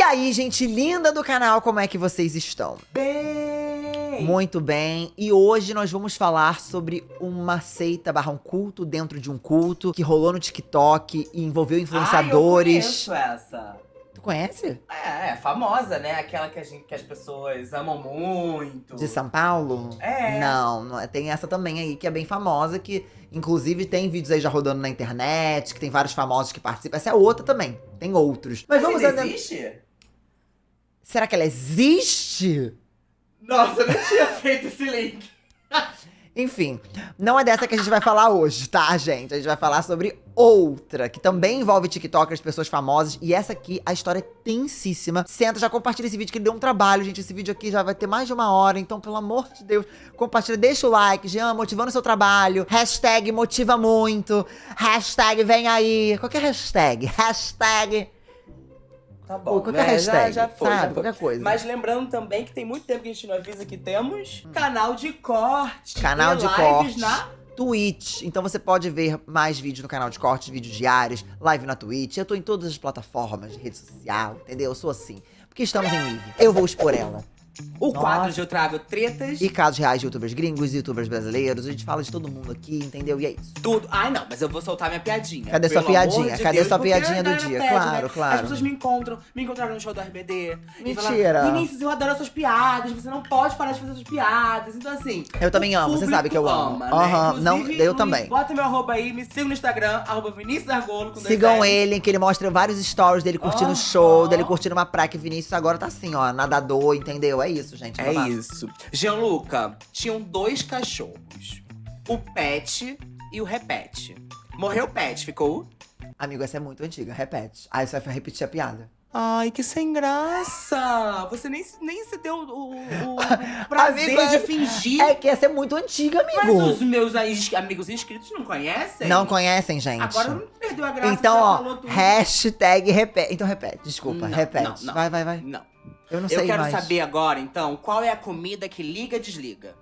aí, gente linda do canal, como é que vocês estão? Bem! Muito bem. E hoje nós vamos falar sobre uma seita barra um culto dentro de um culto que rolou no TikTok e envolveu influenciadores. Eu conheço essa. Tu conhece? É famosa, né? Aquela que as pessoas amam muito. De São Paulo? É. Não, tem essa também aí que é bem famosa, que inclusive tem vídeos aí já rodando na internet, que tem vários famosos que participam. Essa é outra também, tem outros. Mas vamos ainda existe? Será que ela existe? Nossa, eu não tinha feito esse link. Enfim, não é dessa que a gente vai falar hoje, tá, gente? A gente vai falar sobre outra, que também envolve TikTokers, pessoas famosas. E essa aqui, a história é tensíssima. Senta, já compartilha esse vídeo, que ele deu um trabalho, gente. Esse vídeo aqui já vai ter mais de 1 hora. Então, pelo amor de Deus, compartilha, deixa o like. Jean, motivando o seu trabalho. Hashtag motiva muito. Hashtag vem aí. Qualquer hashtag. Hashtag... Tá bom, qualquer né? hashtag, já foi, sabe? já foi. Qualquer coisa. Mas lembrando também que tem muito tempo que a gente não avisa que temos canal de corte. Canal e de lives corte. na Twitch. Então você pode ver mais vídeos no canal de cortes, vídeos diários, live na Twitch. Eu tô em todas as plataformas de rede social, entendeu? Eu sou assim. Porque estamos em live. Eu vou expor ela. o quadro Nossa. onde eu trago tretas E casos reais de youtubers gringos, youtubers brasileiros. A gente fala de todo mundo aqui, entendeu? E é isso. tudo. Ai, não, mas eu vou soltar minha piadinha. Cadê sua Pelo piadinha? amor de Cadê Deus, sua porque piadinha do a dia? pede, Claro, né? claro. As pessoas me encontraram no show do RBD. E Mentira. falaram, Vinícius, eu adoro as suas piadas, você não pode parar de fazer as suas piadas. Então, assim. Eu também o amo, você sabe que eu amo. público ama, Aham, né? não, Inclusive, eu Luiz, também. Bota meu arroba aí, me siga no Instagram, Vinícius Argolo, com 2 Sigam Ls. ele, que ele mostra vários stories dele curtindo o show, dele curtindo uma praia, que Vinícius agora tá assim, ó, nadador, entendeu? É isso, gente. É babado. isso. Gianluca, tinham 2 cachorros. O Pet e o Repete. Morreu o Pet, ficou? Amigo, essa é muito antiga, repete. Aí você vai repetir a piada. Ai, que sem graça! Você nem se deu o prazer Amigo, de fingir. É que essa é muito antiga, Mas amigo. os meus amigos inscritos não conhecem? Não conhecem, gente? Agora não perdeu a graça, Então, já ó, falou tudo. hashtag repete. Então repete, desculpa, Não, repete. não. Vai. Não. Eu não Eu sei quero mais. saber agora, então, qual é a comida que liga e desliga?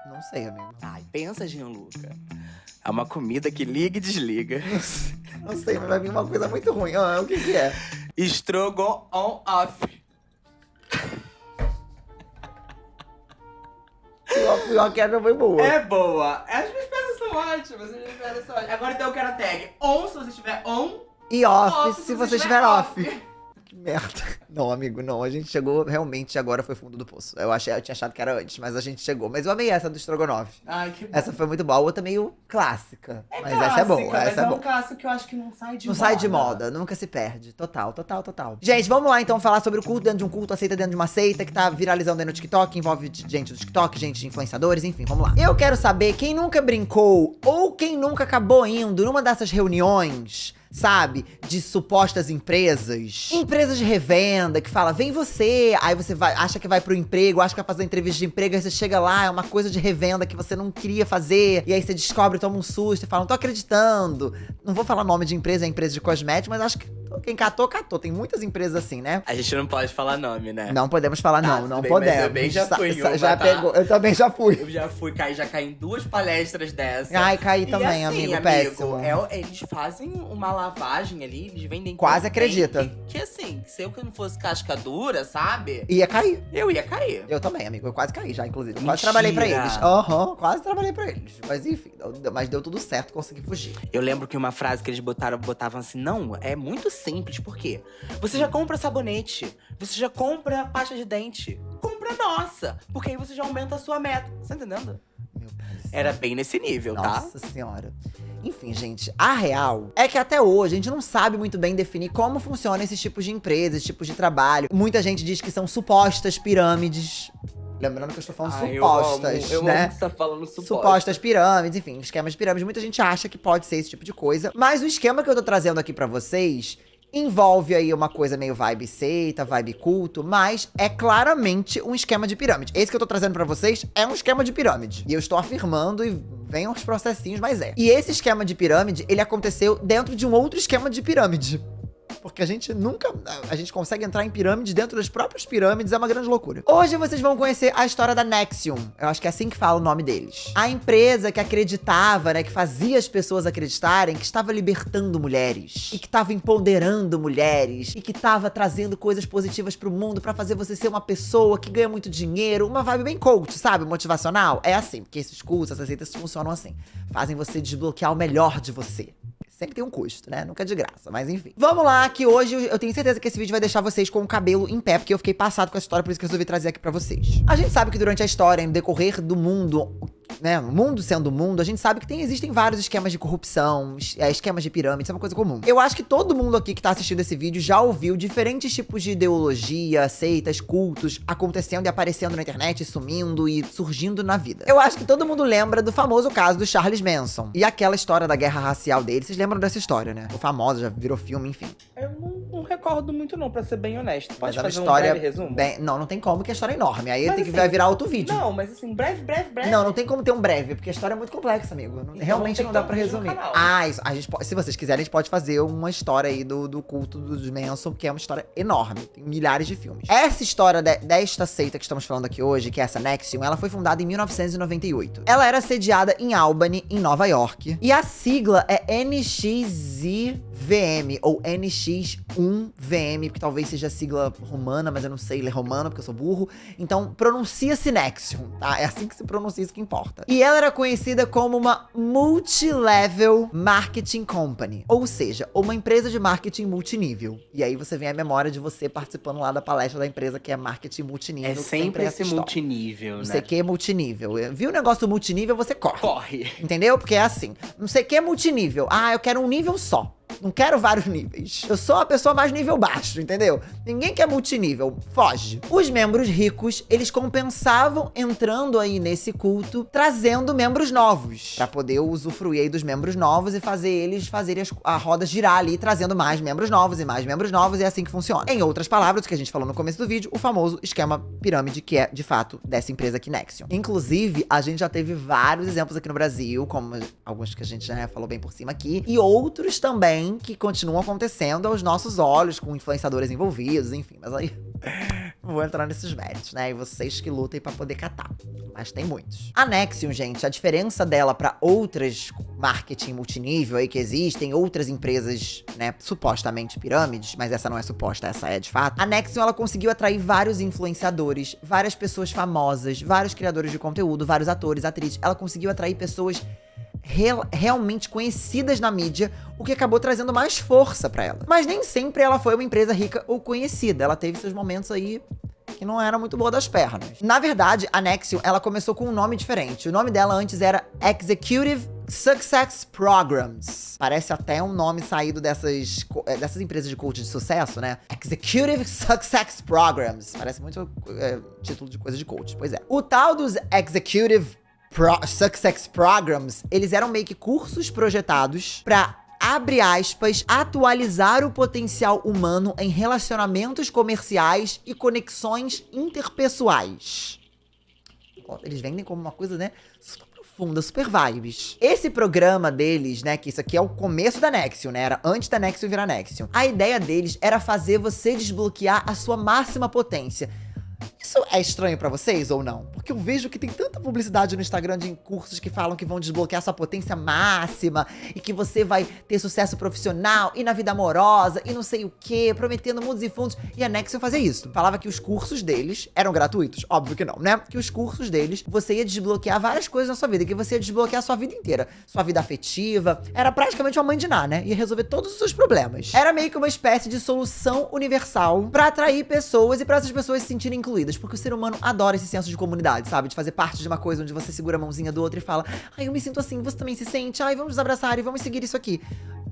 Não sei, amigo. Ai, pensa, Gianluca. É uma comida que liga e desliga. Não sei, mas vai vir uma coisa muito ruim. Ah, o que que é? Estrogo on off. Pior que essa foi boa. É boa. As minhas piadas são ótimas. Agora então eu quero a tag on se você estiver on. E off, Off, se você estiver off. Que merda. Não, amigo, não. A gente chegou, realmente, agora foi fundo do poço. Eu tinha achado que era antes, mas a gente chegou. Mas eu amei essa do Strogonoff. Ai, que bom. Essa foi muito boa. A outra meio clássica. Mas clássica, essa é boa, mas essa é um boa. clássico que eu acho que não sai de Não moda. sai de moda, nunca se perde. Total. Gente, vamos lá então falar sobre o culto dentro de um culto, a seita dentro de uma seita, que tá viralizando aí no TikTok, envolve gente do TikTok, gente de influenciadores, enfim, vamos lá. Eu quero saber quem nunca brincou ou quem nunca acabou indo numa dessas reuniões, sabe, de supostas empresas de revenda, que fala, vem você, aí você vai, acha que vai pro emprego, acha que vai fazer uma entrevista de emprego, aí você chega lá, é uma coisa de revenda que você não queria fazer, e aí você descobre, toma um susto e fala, não tô acreditando. Não vou falar nome de empresa, é empresa de cosméticos, mas acho que quem catou. Tem muitas empresas assim, né? A gente não pode falar nome, né? Não podemos falar, Tá, não tudo bem, podemos. mas eu bem já fui em uma, já tá? pegou, eu também já fui. Eu já caí em 2 palestras dessa. Ai, caí E também, assim, amigo, péssimo. Eles fazem uma lavagem ali, eles vendem Quase tão acredita. bem Que assim, se eu que não fosse casca dura, sabe? Ia cair. Eu ia cair. Eu também, amigo. Eu quase caí já, inclusive. Eu quase Mentira. trabalhei pra eles. Quase trabalhei pra eles. Mas enfim, mas deu tudo certo, consegui fugir. Eu lembro que uma frase que eles botavam assim, não, é muito simples, por quê? Você já compra sabonete, você já compra pasta de dente, compra nossa, porque aí você já aumenta a sua meta, tá entendendo? Meu pai do céu. Era bem nesse nível, tá? Nossa senhora. Enfim, gente, a real é que até hoje a gente não sabe muito bem definir como funciona esses tipos de empresas, esses tipos de trabalho. Muita gente diz que são supostas pirâmides. Lembrando que eu estou falando supostas, eu né? amo que você tá falando Supostas pirâmides, enfim, esquemas de pirâmides. Muita gente acha que pode ser esse tipo de coisa. Mas o esquema que eu tô trazendo aqui pra vocês envolve aí uma coisa meio vibe seita, vibe culto, mas é claramente um esquema de pirâmide. Esse que eu tô trazendo pra vocês é um esquema de pirâmide. E eu estou afirmando, e venham os processinhos, mas é. E esse esquema de pirâmide, ele aconteceu dentro de um outro esquema de pirâmide. Porque a gente consegue entrar em pirâmides dentro das próprias pirâmides, é uma grande loucura. Hoje vocês vão conhecer a história da Nexium. Eu acho que é assim que fala o nome deles. A empresa que acreditava, né, que fazia as pessoas acreditarem que estava libertando mulheres. E que estava empoderando mulheres. E que estava trazendo coisas positivas pro mundo pra fazer você ser uma pessoa que ganha muito dinheiro. Uma vibe bem coach, sabe? Motivacional. É assim, porque esses cursos, essas seitas funcionam assim. Fazem você desbloquear o melhor de você. Sempre tem um custo, né? Nunca é de graça, mas enfim. Vamos lá, que hoje eu tenho certeza que esse vídeo vai deixar vocês com o cabelo em pé, porque eu fiquei passado com essa história, por isso que eu resolvi trazer aqui pra vocês. A gente sabe que durante a história, no decorrer do mundo, né, o mundo sendo o mundo, a gente sabe que existem vários esquemas de corrupção, esquemas de pirâmide, isso é uma coisa comum. Eu acho que todo mundo aqui que tá assistindo esse vídeo já ouviu diferentes tipos de ideologia, seitas, cultos, acontecendo e aparecendo na internet, sumindo e surgindo na vida. Eu acho que todo mundo lembra do famoso caso do Charles Manson. E aquela história da guerra racial dele, vocês lembram dessa história, né? O famoso, já virou filme, enfim. Eu não recordo muito não, pra ser bem honesto. Pode Mas fazer história um breve resumo? Não tem como, que a história é enorme. Aí Mas tem que assim, vai virar outro vídeo. Não, mas assim, breve. Não tem como ter um breve, porque a história é muito complexa, amigo. Realmente tem não que dá ter um pra vídeo no resumir. canal. Ah, isso, se vocês quiserem, a gente pode fazer uma história aí do culto dos Manson, que é uma história enorme. Tem milhares de filmes. Essa história desta seita que estamos falando aqui hoje, que é essa Nexium, ela foi fundada em 1998. Ela era sediada em Albany, em Nova York. E a sigla é NXIVM, ou NX1VM, que talvez seja a sigla romana, mas eu não sei ler romano, porque eu sou burro. Então, pronuncia-se Nexium, tá? É assim que se pronuncia, isso que importa. E ela era conhecida como uma Multilevel Marketing Company, ou seja, uma empresa de marketing multinível. E aí você vem a memória de você participando lá da palestra da empresa que é marketing multinível. É sempre essa esse história. multinível, Não né? sei o que é multinível. Viu o negócio multinível, você corre. Corre. Entendeu? Porque é assim, não sei o que é multinível. Ah, eu quero um nível só. Não quero vários níveis. Eu sou a pessoa mais nível baixo, entendeu? Ninguém quer multinível. Foge. Os membros ricos, eles compensavam entrando aí nesse culto, trazendo membros novos. Pra poder usufruir aí dos membros novos e fazer eles fazerem a roda girar ali, trazendo mais membros novos e mais membros novos. E é assim que funciona. Em outras palavras, o que a gente falou no começo do vídeo, o famoso esquema pirâmide, que é, de fato, dessa empresa aqui, Nexium. Inclusive, a gente já teve vários exemplos aqui no Brasil, como alguns que a gente já falou bem por cima aqui, e outros também que continuam acontecendo aos nossos olhos, com influenciadores envolvidos, enfim, mas aí não vou entrar nesses méritos, né? E vocês que lutem pra poder catar. Mas tem muitos. A Nexium, gente, a diferença dela pra outras marketing multinível aí que existem, outras empresas, né, supostamente pirâmides, mas essa não é suposta, essa é de fato. A Nexium, ela conseguiu atrair vários influenciadores, várias pessoas famosas, vários criadores de conteúdo, vários atores, atrizes. Ela conseguiu atrair pessoas realmente conhecidas na mídia, o que acabou trazendo mais força pra ela. Mas nem sempre ela foi uma empresa rica ou conhecida. Ela teve seus momentos aí que não era muito boa das pernas. Na verdade, a Nexium, ela começou com um nome diferente. O nome dela antes era Executive Success Programs. Parece até um nome saído dessas empresas de coach de sucesso, né? Executive Success Programs. Parece muito título de coisa de coach. Pois é. O tal dos Executive Success Programs, eles eram meio que cursos projetados pra, abre aspas, atualizar o potencial humano em relacionamentos comerciais e conexões interpessoais. Eles vendem como uma coisa, né, super profunda, super vibes. Esse programa deles, né, que isso aqui é o começo da Nexium, né, era antes da Nexium virar Nexium. A ideia deles era fazer você desbloquear a sua máxima potência. Isso é estranho pra vocês ou não? Porque eu vejo que tem tanta publicidade no Instagram de cursos que falam que vão desbloquear sua potência máxima e que você vai ter sucesso profissional e na vida amorosa e não sei o que, prometendo mundos e fundos. E a Nexium fazia isso. Falava que os cursos deles eram gratuitos. Óbvio que não, né? Que os cursos deles, você ia desbloquear várias coisas na sua vida, que você ia desbloquear a sua vida inteira. Sua vida afetiva. Era praticamente uma mãe de Ná, né? Ia resolver todos os seus problemas. Era meio que uma espécie de solução universal pra atrair pessoas e pra essas pessoas se sentirem incluídas. Porque o ser humano adora esse senso de comunidade, sabe? De fazer parte de uma coisa onde você segura a mãozinha do outro e fala: ai, eu me sinto assim, você também se sente? Ai, vamos nos abraçar e vamos seguir isso aqui.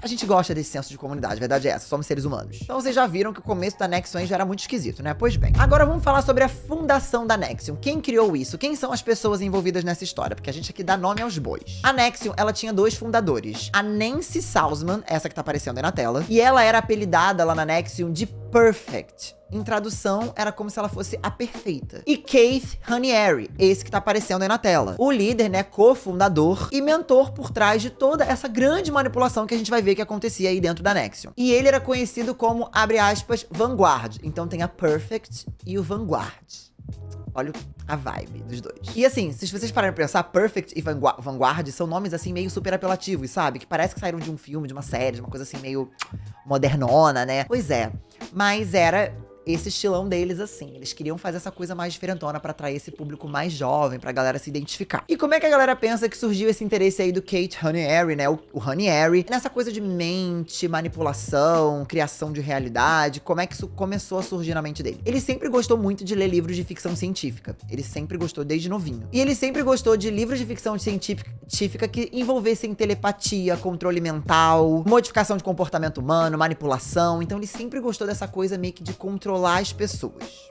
A gente gosta desse senso de comunidade, a verdade é essa, somos seres humanos. Então vocês já viram que o começo da Nexium já era muito esquisito, né? Pois bem, agora vamos falar sobre a fundação da Nexium. Quem criou isso? Quem são as pessoas envolvidas nessa história? Porque a gente aqui dá nome aos bois. A Nexium, ela tinha dois fundadores. A Nancy Salzman, essa que tá aparecendo aí na tela, e ela era apelidada lá na Nexium de Perfect. Em tradução, era como se ela fosse a perfeita. E Keith Raniere, esse que tá aparecendo aí na tela. O líder, né, cofundador e mentor por trás de toda essa grande manipulação que a gente vai ver que acontecia aí dentro da Nexium. E ele era conhecido como, abre aspas, Vanguard. Então tem a Perfect e o Vanguard. Olha a vibe dos dois. E assim, se vocês pararem pra pensar, Perfect e Vanguard são nomes assim meio super apelativos, sabe? Que parece que saíram de um filme, de uma série, de uma coisa assim meio modernona, né? Pois é, mas era esse estilão deles, assim. Eles queriam fazer essa coisa mais diferentona pra atrair esse público mais jovem, pra galera se identificar. E como é que a galera pensa que surgiu esse interesse aí do Keith Raniere, né? O Raniere, nessa coisa de mente, manipulação, criação de realidade. Como é que isso começou a surgir na mente dele? Ele sempre gostou muito de ler livros de ficção científica. Ele sempre gostou desde novinho. E ele sempre gostou de livros de ficção científica que envolvessem telepatia, controle mental, modificação de comportamento humano, manipulação. Então ele sempre gostou dessa coisa meio que de controlar as pessoas.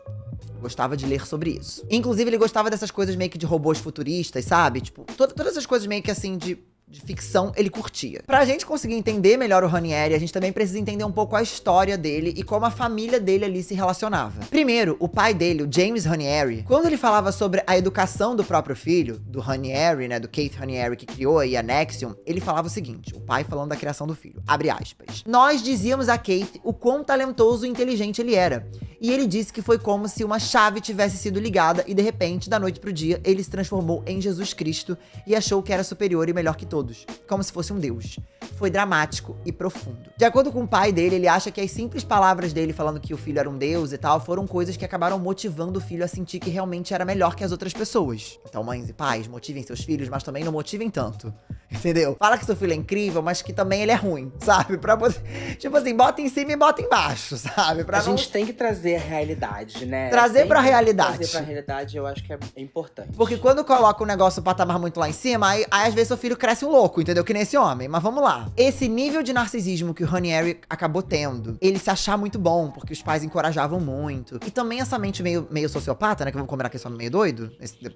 Gostava de ler sobre isso. Inclusive, ele gostava dessas coisas meio que de robôs futuristas, sabe? Tipo, todas essas coisas meio que assim de ficção, ele curtia. Pra gente conseguir entender melhor o Raniere, a gente também precisa entender um pouco a história dele e como a família dele ali se relacionava. Primeiro, o pai dele, o James Raniere, quando ele falava sobre a educação do próprio filho, do Raniere, né, do Keith Raniere, que criou aí a Nexium, ele falava o seguinte, o pai falando da criação do filho, abre aspas. Nós dizíamos a Keith o quão talentoso e inteligente ele era. E ele disse que foi como se uma chave tivesse sido ligada e de repente, da noite pro dia, ele se transformou em Jesus Cristo e achou que era superior e melhor que todos, como se fosse um deus. Foi dramático e profundo. De acordo com o pai dele, ele acha que as simples palavras dele falando que o filho era um deus e tal, foram coisas que acabaram motivando o filho a sentir que realmente era melhor que as outras pessoas. Então, mães e pais, motivem seus filhos, mas também não motivem tanto. Entendeu? Fala que seu filho é incrível, mas que também ele é ruim, sabe? Pra poder... Tipo assim, bota em cima e bota embaixo, sabe? A gente tem que trazer a realidade, né? Trazer pra realidade. Trazer pra realidade eu acho que é importante. Porque quando coloca o negócio, o patamar muito lá em cima, aí às vezes seu filho cresce um louco, entendeu? Que nem esse homem. Mas vamos lá. Esse nível de narcisismo que o Raniere acabou tendo, ele se achar muito bom, porque os pais encorajavam muito. E também essa mente meio sociopata, né? Que vamos combinar que esse homem é meio doido.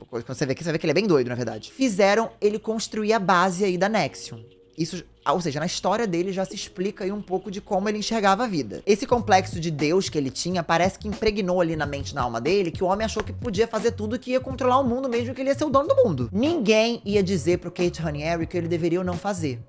Quando você vê que ele é bem doido, na verdade. Fizeram ele construir a base aí da Nexium. Isso, ou seja, na história dele já se explica aí um pouco de como ele enxergava a vida. Esse complexo de Deus que ele tinha parece que impregnou ali na mente, na alma dele, que o homem achou que podia fazer tudo, que ia controlar o mundo mesmo, que ele ia ser o dono do mundo. Ninguém ia dizer pro Keith Raniere que ele deveria ou não fazer.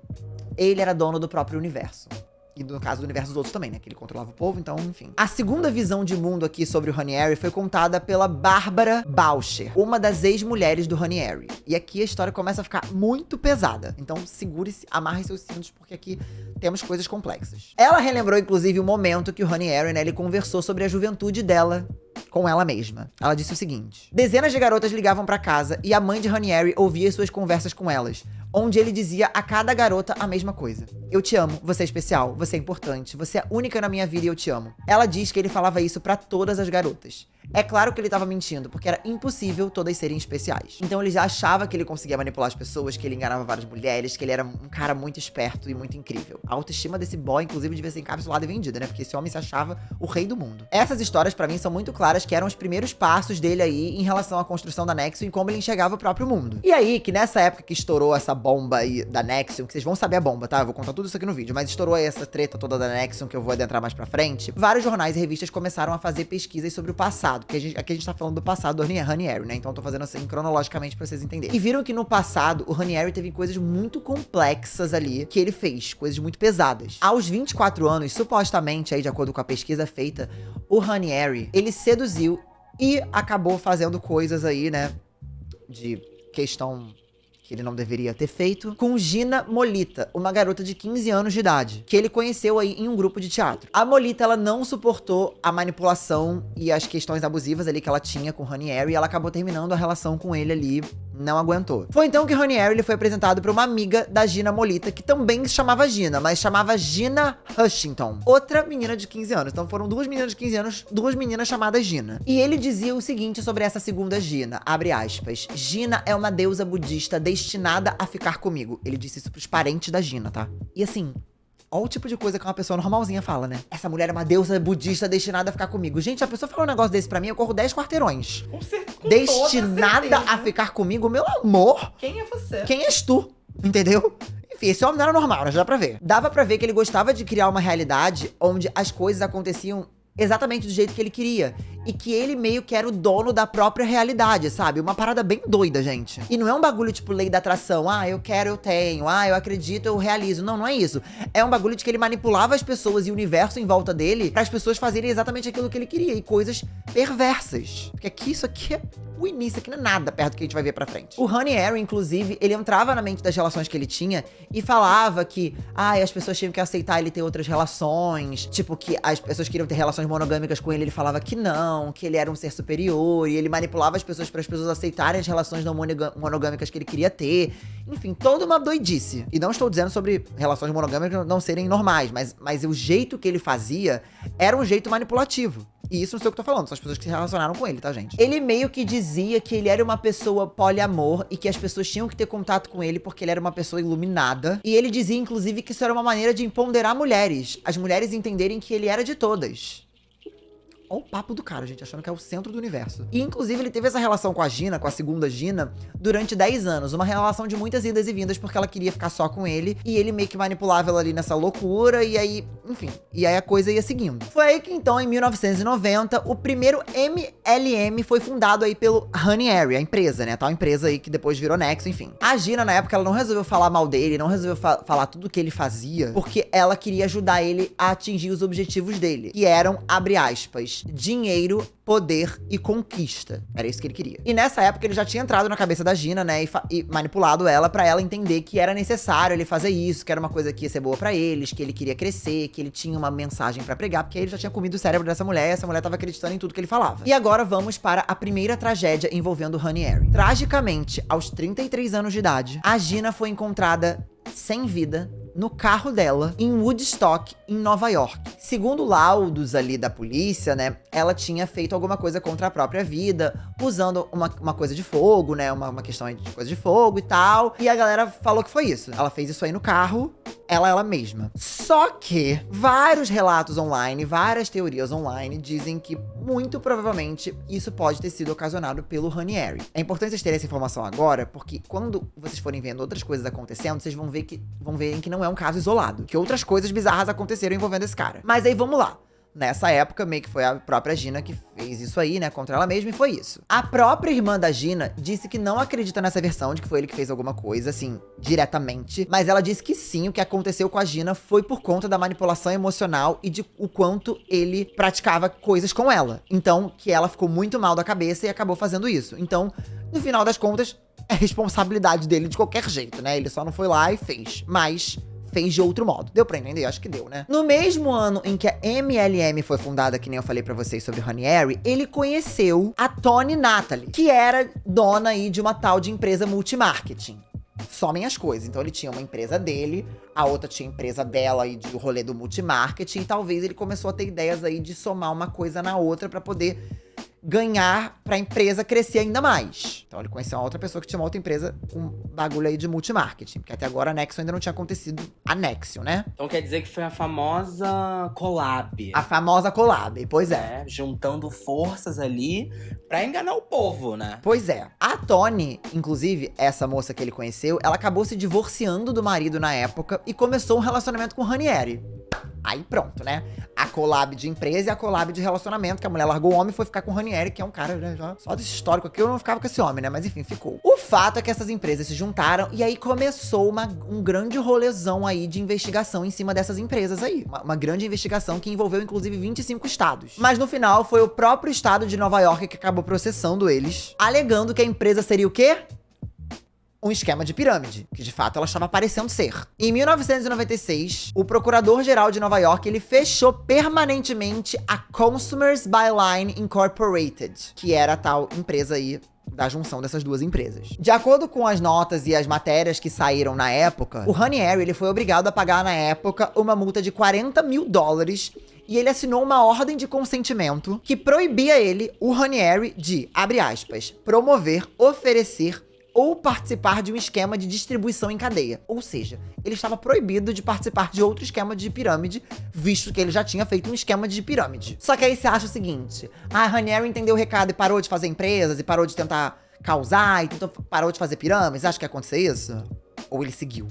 Ele era dono do próprio universo. E no caso do universo dos outros também, né? Que ele controlava o povo, então, enfim. A segunda visão de mundo aqui sobre o Raniere foi contada pela Bárbara Boucher, uma das ex-mulheres do Raniere. E aqui a história começa a ficar muito pesada. Então segure-se, amarre seus cintos, porque aqui temos coisas complexas. Ela relembrou, inclusive, o momento que o Raniere, né, ele conversou sobre a juventude dela com ela mesma. Ela disse o seguinte: dezenas de garotas ligavam pra casa e a mãe de Raniere ouvia suas conversas com elas, onde ele dizia a cada garota a mesma coisa. Eu te amo, você é especial, você é importante, você é única na minha vida e eu te amo. Ela diz que ele falava isso pra todas as garotas. É claro que ele tava mentindo, porque era impossível todas serem especiais. Então ele já achava que ele conseguia manipular as pessoas, que ele enganava várias mulheres, que ele era um cara muito esperto e muito incrível. A autoestima desse boy, inclusive, devia ser encapsulada e vendida, né? Porque esse homem se achava o rei do mundo. Essas histórias, pra mim, são muito claras que eram os primeiros passos dele aí em relação à construção da Nexium e como ele enxergava o próprio mundo. E aí, que nessa época que estourou essa bomba aí da Nexium, que vocês vão saber a bomba, tá? Eu vou contar tudo isso aqui no vídeo, mas estourou aí essa treta toda da Nexium, que eu vou adentrar mais pra frente. Vários jornais e revistas começaram a fazer pesquisas sobre o passado, porque aqui a gente tá falando do passado do Raniere, né? Então eu tô fazendo assim cronologicamente pra vocês entenderem. E viram que no passado, o Raniere teve coisas muito complexas ali que ele fez, coisas muito pesadas. Aos 24 anos, supostamente, aí de acordo com a pesquisa feita, o Raniere, ele seduziu e acabou fazendo coisas aí, né, de questão que ele não deveria ter feito, com Gina Molita, uma garota de 15 anos de idade, que ele conheceu aí em um grupo de teatro. A Molita, ela não suportou a manipulação e as questões abusivas ali que ela tinha com o Raniere, e ela acabou terminando a relação com ele ali, não aguentou. Foi então que o Raniere ele foi apresentado pra uma amiga da Gina Molita, que também se chamava Gina, mas chamava Gina Hushington, outra menina de 15 anos. Então foram duas meninas de 15 anos, duas meninas chamadas Gina. E ele dizia o seguinte sobre essa segunda Gina, abre aspas, Gina é uma deusa budista destinada a ficar comigo. Ele disse isso pros parentes da Gina, tá? E assim, olha o tipo de coisa que uma pessoa normalzinha fala, né? Essa mulher é uma deusa budista destinada a ficar comigo. Gente, a pessoa falou um negócio desse pra mim, eu corro 10 quarteirões. Com Destinada a ficar comigo, meu amor. Quem é você? Quem és tu? Entendeu? Enfim, esse homem não era normal, né? Já dá pra ver. Dava pra ver que ele gostava de criar uma realidade onde as coisas aconteciam exatamente do jeito que ele queria. E que ele meio que era o dono da própria realidade, sabe? Uma parada bem doida, gente. E não é um bagulho tipo lei da atração. Ah, eu quero, eu tenho. Ah, eu acredito, eu realizo. Não, não é isso. É um bagulho de que ele manipulava as pessoas e o universo em volta dele para as pessoas fazerem exatamente aquilo que ele queria. E coisas perversas. Porque aqui, isso aqui é o início, aqui não é nada perto do que a gente vai ver pra frente. O Honey Harry, inclusive, ele entrava na mente das relações que ele tinha e falava que, as pessoas tinham que aceitar ele ter outras relações. Tipo, que as pessoas queriam ter relações monogâmicas com ele falava que não, que ele era um ser superior. E ele manipulava as pessoas para as pessoas aceitarem as relações não monogâmicas que ele queria ter. Enfim, toda uma doidice. E não estou dizendo sobre relações monogâmicas não serem normais, mas o jeito que ele fazia era um jeito manipulativo. E isso não sei o que eu tô falando, são as pessoas que se relacionaram com ele, tá, gente? Ele meio que dizia que ele era uma pessoa poliamor e que as pessoas tinham que ter contato com ele porque ele era uma pessoa iluminada. E ele dizia, inclusive, que isso era uma maneira de empoderar mulheres. As mulheres entenderem que ele era de todas. Olha o papo do cara, gente, achando que é o centro do universo. E, inclusive, ele teve essa relação com a Gina, com a segunda Gina, durante 10 anos. Uma relação de muitas idas e vindas, porque ela queria ficar só com ele. E ele meio que manipulava ela ali nessa loucura. E aí, enfim, e aí a coisa ia seguindo. Foi aí que, então, em 1990, o primeiro MLM foi fundado aí pelo Honey Harry, a empresa, né? Tal empresa aí que depois virou Nexo, enfim. A Gina, na época, ela não resolveu falar mal dele, não resolveu falar tudo o que ele fazia, porque ela queria ajudar ele a atingir os objetivos dele, que eram, abre aspas, dinheiro, poder e conquista. Era isso que ele queria. E nessa época ele já tinha entrado na cabeça da Gina, né, e manipulado ela pra ela entender que era necessário ele fazer isso, que era uma coisa que ia ser boa pra eles, que ele queria crescer, que ele tinha uma mensagem pra pregar, porque ele já tinha comido o cérebro dessa mulher e essa mulher tava acreditando em tudo que ele falava. E agora vamos para a primeira tragédia envolvendo Honey Harry. Tragicamente, aos 33 anos de idade, a Gina foi encontrada sem vida no carro dela, em Woodstock, em Nova York. Segundo laudos ali da polícia, né, ela tinha feito alguma coisa contra a própria vida, usando uma coisa de fogo, né, uma questão aí de coisa de fogo e tal. E a galera falou que foi isso. Ela fez isso aí no carro, ela mesma. Só que vários relatos online, várias teorias online dizem que muito provavelmente isso pode ter sido ocasionado pelo Honey Harry. É importante vocês terem essa informação agora, porque quando vocês forem vendo outras coisas acontecendo, vocês vão ver que não é um caso isolado, que outras coisas bizarras aconteceram envolvendo esse cara. Mas aí vamos lá. Nessa época, meio que foi a própria Gina que fez isso aí, né, contra ela mesma, e foi isso. A própria irmã da Gina disse que não acredita nessa versão de que foi ele que fez alguma coisa, assim, diretamente. Mas ela disse que sim, o que aconteceu com a Gina foi por conta da manipulação emocional e de o quanto ele praticava coisas com ela. Então, que ela ficou muito mal da cabeça e acabou fazendo isso. Então, no final das contas, é responsabilidade dele de qualquer jeito, né? Ele só não foi lá e fez. Mas fez de outro modo. Deu pra entender? Acho que deu, né? No mesmo ano em que a MLM foi fundada, que nem eu falei pra vocês sobre o Honey Harry, ele conheceu a Toni Natalie, que era dona aí de uma tal de empresa multimarketing. Somem as coisas. Então ele tinha uma empresa dele, a outra tinha a empresa dela aí do rolê do multimarketing, e talvez ele começou a ter ideias aí de somar uma coisa na outra pra poder ganhar pra empresa crescer ainda mais. Então ele conheceu uma outra pessoa que tinha uma outra empresa com bagulho aí de multimarketing. Porque até agora a Nexo ainda não tinha acontecido a Nexo, né? Então quer dizer que foi a famosa collab. A famosa collab, pois é. Juntando forças ali pra enganar o povo, né? Pois é. A Toni, inclusive, essa moça que ele conheceu, ela acabou se divorciando do marido na época e começou um relacionamento com o Honey Harry. Aí pronto, né? A collab de empresa e a collab de relacionamento, que a mulher largou o homem e foi ficar com o Honey Harry, que é um cara, né, já só desse histórico aqui, eu não ficava com esse homem, né? Mas enfim, ficou. O fato é que essas empresas se juntaram e aí começou um grande rolezão aí de investigação em cima dessas empresas aí. Uma grande investigação que envolveu, inclusive, 25 estados. Mas no final, foi o próprio estado de Nova York que acabou processando eles, alegando que a empresa seria o quê? Um esquema de pirâmide, que de fato ela estava parecendo ser. Em 1996, o Procurador-Geral de Nova York, ele fechou permanentemente a Consumers Byline Incorporated, que era a tal empresa aí da junção dessas duas empresas. De acordo com as notas e as matérias que saíram na época, o Honey Harry, ele foi obrigado a pagar na época uma multa de $40 mil e ele assinou uma ordem de consentimento que proibia ele, o Honey Harry, de, abre aspas, promover, oferecer ou participar de um esquema de distribuição em cadeia. Ou seja, ele estava proibido de participar de outro esquema de pirâmide, visto que ele já tinha feito um esquema de pirâmide. Só que aí você acha o seguinte, a Honey Harry entendeu o recado e parou de fazer empresas, e parou de tentar causar, e parou de fazer pirâmides, acha que ia acontecer isso? Ou ele seguiu?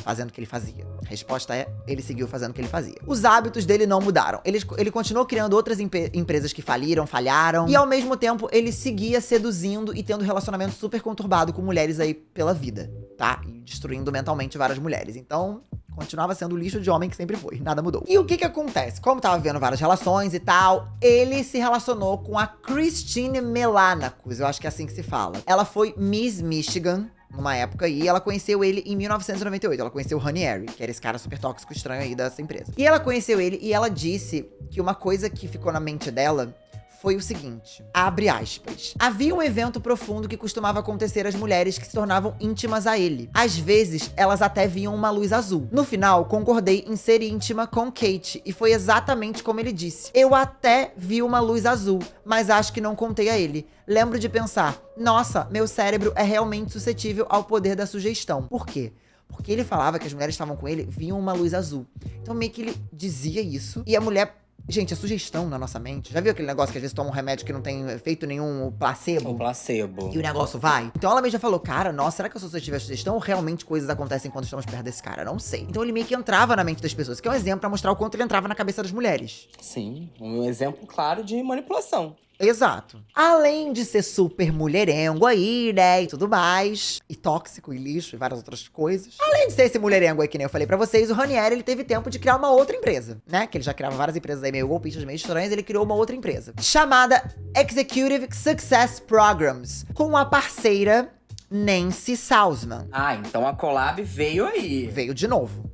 fazendo o que ele fazia. A resposta é, ele seguiu fazendo o que ele fazia. Os hábitos dele não mudaram. Ele continuou criando outras empresas que falharam. E ao mesmo tempo, ele seguia seduzindo e tendo relacionamento super conturbado com mulheres aí pela vida, tá? E destruindo mentalmente várias mulheres. Então, continuava sendo o lixo de homem que sempre foi. Nada mudou. E o que acontece? Como tava vendo várias relações e tal, ele se relacionou com a Christine Melanacos. Eu acho que é assim que se fala. Ela foi Miss Michigan numa época aí, ela conheceu ele em 1998. Ela conheceu o Ranieri, que era esse cara super tóxico, estranho aí dessa empresa. E ela conheceu ele e ela disse que uma coisa que ficou na mente dela foi o seguinte, abre aspas. Havia um evento profundo que costumava acontecer às mulheres que se tornavam íntimas a ele. Às vezes, elas até viam uma luz azul. No final, concordei em ser íntima com Kate, e foi exatamente como ele disse. Eu até vi uma luz azul, mas acho que não contei a ele. Lembro de pensar, nossa, meu cérebro é realmente suscetível ao poder da sugestão. Por quê? Porque ele falava que as mulheres que estavam com ele viam uma luz azul. Então meio que ele dizia isso, e a mulher... Gente, a sugestão na nossa mente. Já viu aquele negócio que às vezes toma um remédio que não tem efeito nenhum, o placebo? O placebo. E o negócio vai? Então ela mesmo já falou, cara, nossa, será que eu sou suscetível à sugestão ou realmente coisas acontecem quando estamos perto desse cara? Não sei. Então ele meio que entrava na mente das pessoas, que é um exemplo pra mostrar o quanto ele entrava na cabeça das mulheres. Sim, um exemplo claro de manipulação. Exato. Além de ser super mulherengo aí, né, e tudo mais, e tóxico, e lixo, e várias outras coisas. Além de ser esse mulherengo aí, que nem eu falei pra vocês, o Ranieri, ele teve tempo de criar uma outra empresa, né? Que ele já criava várias empresas aí meio golpistas, meio estranhas, ele criou uma outra empresa, chamada Executive Success Programs, com a parceira Nancy Salzman. Ah, então a collab veio aí. Veio de novo,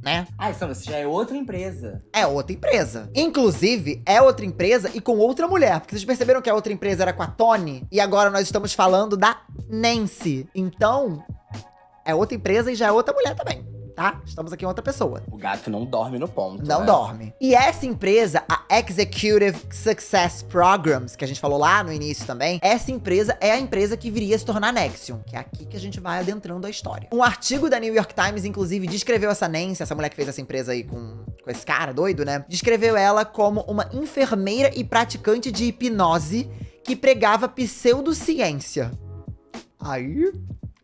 né? Ah, então isso já é outra empresa. É outra empresa. Inclusive, é outra empresa e com outra mulher. Porque vocês perceberam que a outra empresa era com a Toni? E agora nós estamos falando da Nancy. Então, é outra empresa e já é outra mulher também, tá? Estamos aqui em outra pessoa. O gato não dorme no ponto, Não né? dorme. E essa empresa, a Executive Success Programs, que a gente falou lá no início também, essa empresa é a empresa que viria a se tornar Nexium, que é aqui que a gente vai adentrando a história. Um artigo da New York Times, inclusive, descreveu essa Nancy, essa mulher que fez essa empresa aí com esse cara doido, né? Descreveu ela como uma enfermeira e praticante de hipnose que pregava pseudociência. Aí,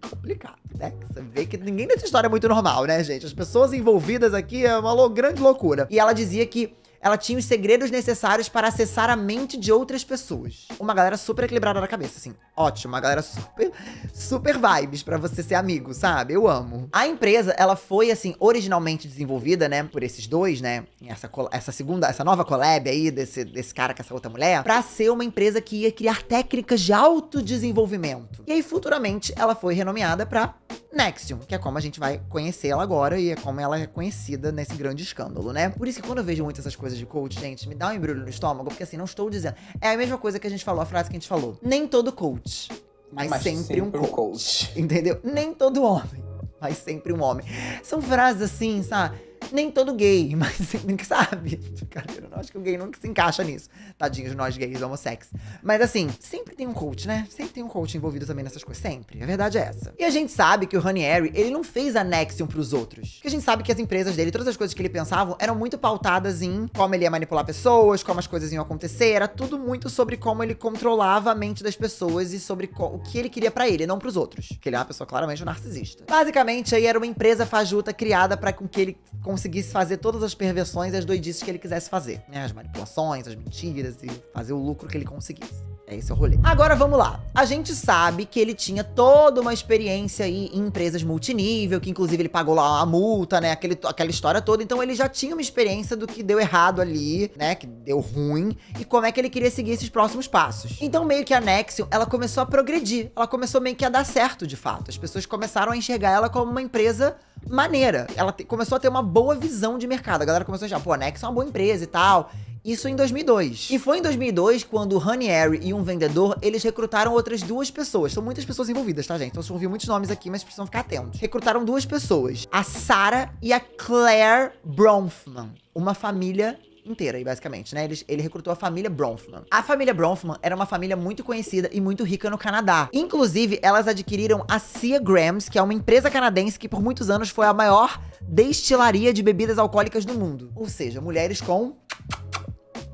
complicado, né? Você vê que ninguém nessa história é muito normal, né, gente? As pessoas envolvidas aqui é uma grande loucura. E ela dizia que ela tinha os segredos necessários para acessar a mente de outras pessoas. Uma galera super equilibrada na cabeça, assim. Ótimo, uma galera super vibes pra você ser amigo, sabe? Eu amo. A empresa, ela foi, assim, originalmente desenvolvida, né, por esses dois, né, essa nova collab aí, desse cara com essa outra mulher, pra ser uma empresa que ia criar técnicas de autodesenvolvimento. E aí, futuramente, ela foi renomeada pra Nexium, que é como a gente vai conhecer ela agora e é como ela é conhecida nesse grande escândalo, né? Por isso que quando eu vejo muito essas coisas de coach, gente, me dá um embrulho no estômago, porque assim, não estou dizendo. É a mesma coisa que a gente falou, a frase que a gente falou. Nem todo coach, mas sempre um coach. Entendeu? Nem todo homem, mas sempre um homem. São frases assim, sabe? Nem todo gay, mas sabe? Brincadeira, não acho que o gay nunca se encaixa nisso. Tadinhos nós gays homossexos. Mas assim, sempre tem um coach, né? Sempre tem um coach envolvido também nessas coisas. Sempre. A verdade é essa. E a gente sabe que o Ranieri, ele não fez a Nexium pros outros. Porque a gente sabe que as empresas dele, todas as coisas que ele pensava, eram muito pautadas em como ele ia manipular pessoas, como as coisas iam acontecer. Era tudo muito sobre como ele controlava a mente das pessoas e sobre o que ele queria pra ele, não pros outros. Porque ele é uma pessoa claramente narcisista. Basicamente, aí era uma empresa fajuta criada pra com que ele conseguisse fazer todas as perversões e as doidices que ele quisesse fazer, né? As manipulações, as mentiras e fazer o lucro que ele conseguisse. É esse o rolê. Agora vamos lá. A gente sabe que ele tinha toda uma experiência aí em empresas multinível, que inclusive ele pagou lá uma multa, né? Aquela história toda. Então ele já tinha uma experiência do que deu errado ali, né? Que deu ruim e como é que ele queria seguir esses próximos passos. Então meio que a Nexium, ela começou a progredir. Ela começou meio que a dar certo, de fato. As pessoas começaram a enxergar ela como uma empresa maneira. Ela começou a ter uma boa visão de mercado. A galera começou a achar, pô, a Nexium é uma boa empresa e tal. Isso em 2002. E foi em 2002 quando o Ranieri e um vendedor, eles recrutaram outras duas pessoas. São muitas pessoas envolvidas, tá, gente? Então vocês vão ouvir muitos nomes aqui, mas precisam ficar atentos. Recrutaram duas pessoas. A Sarah e a Claire Bronfman. Uma família inteira aí, basicamente, né? Ele recrutou a família Bronfman. A família Bronfman era uma família muito conhecida e muito rica no Canadá. Inclusive, elas adquiriram a Sea Grams, que é uma empresa canadense que por muitos anos foi a maior destilaria de bebidas alcoólicas do mundo. Ou seja, mulheres com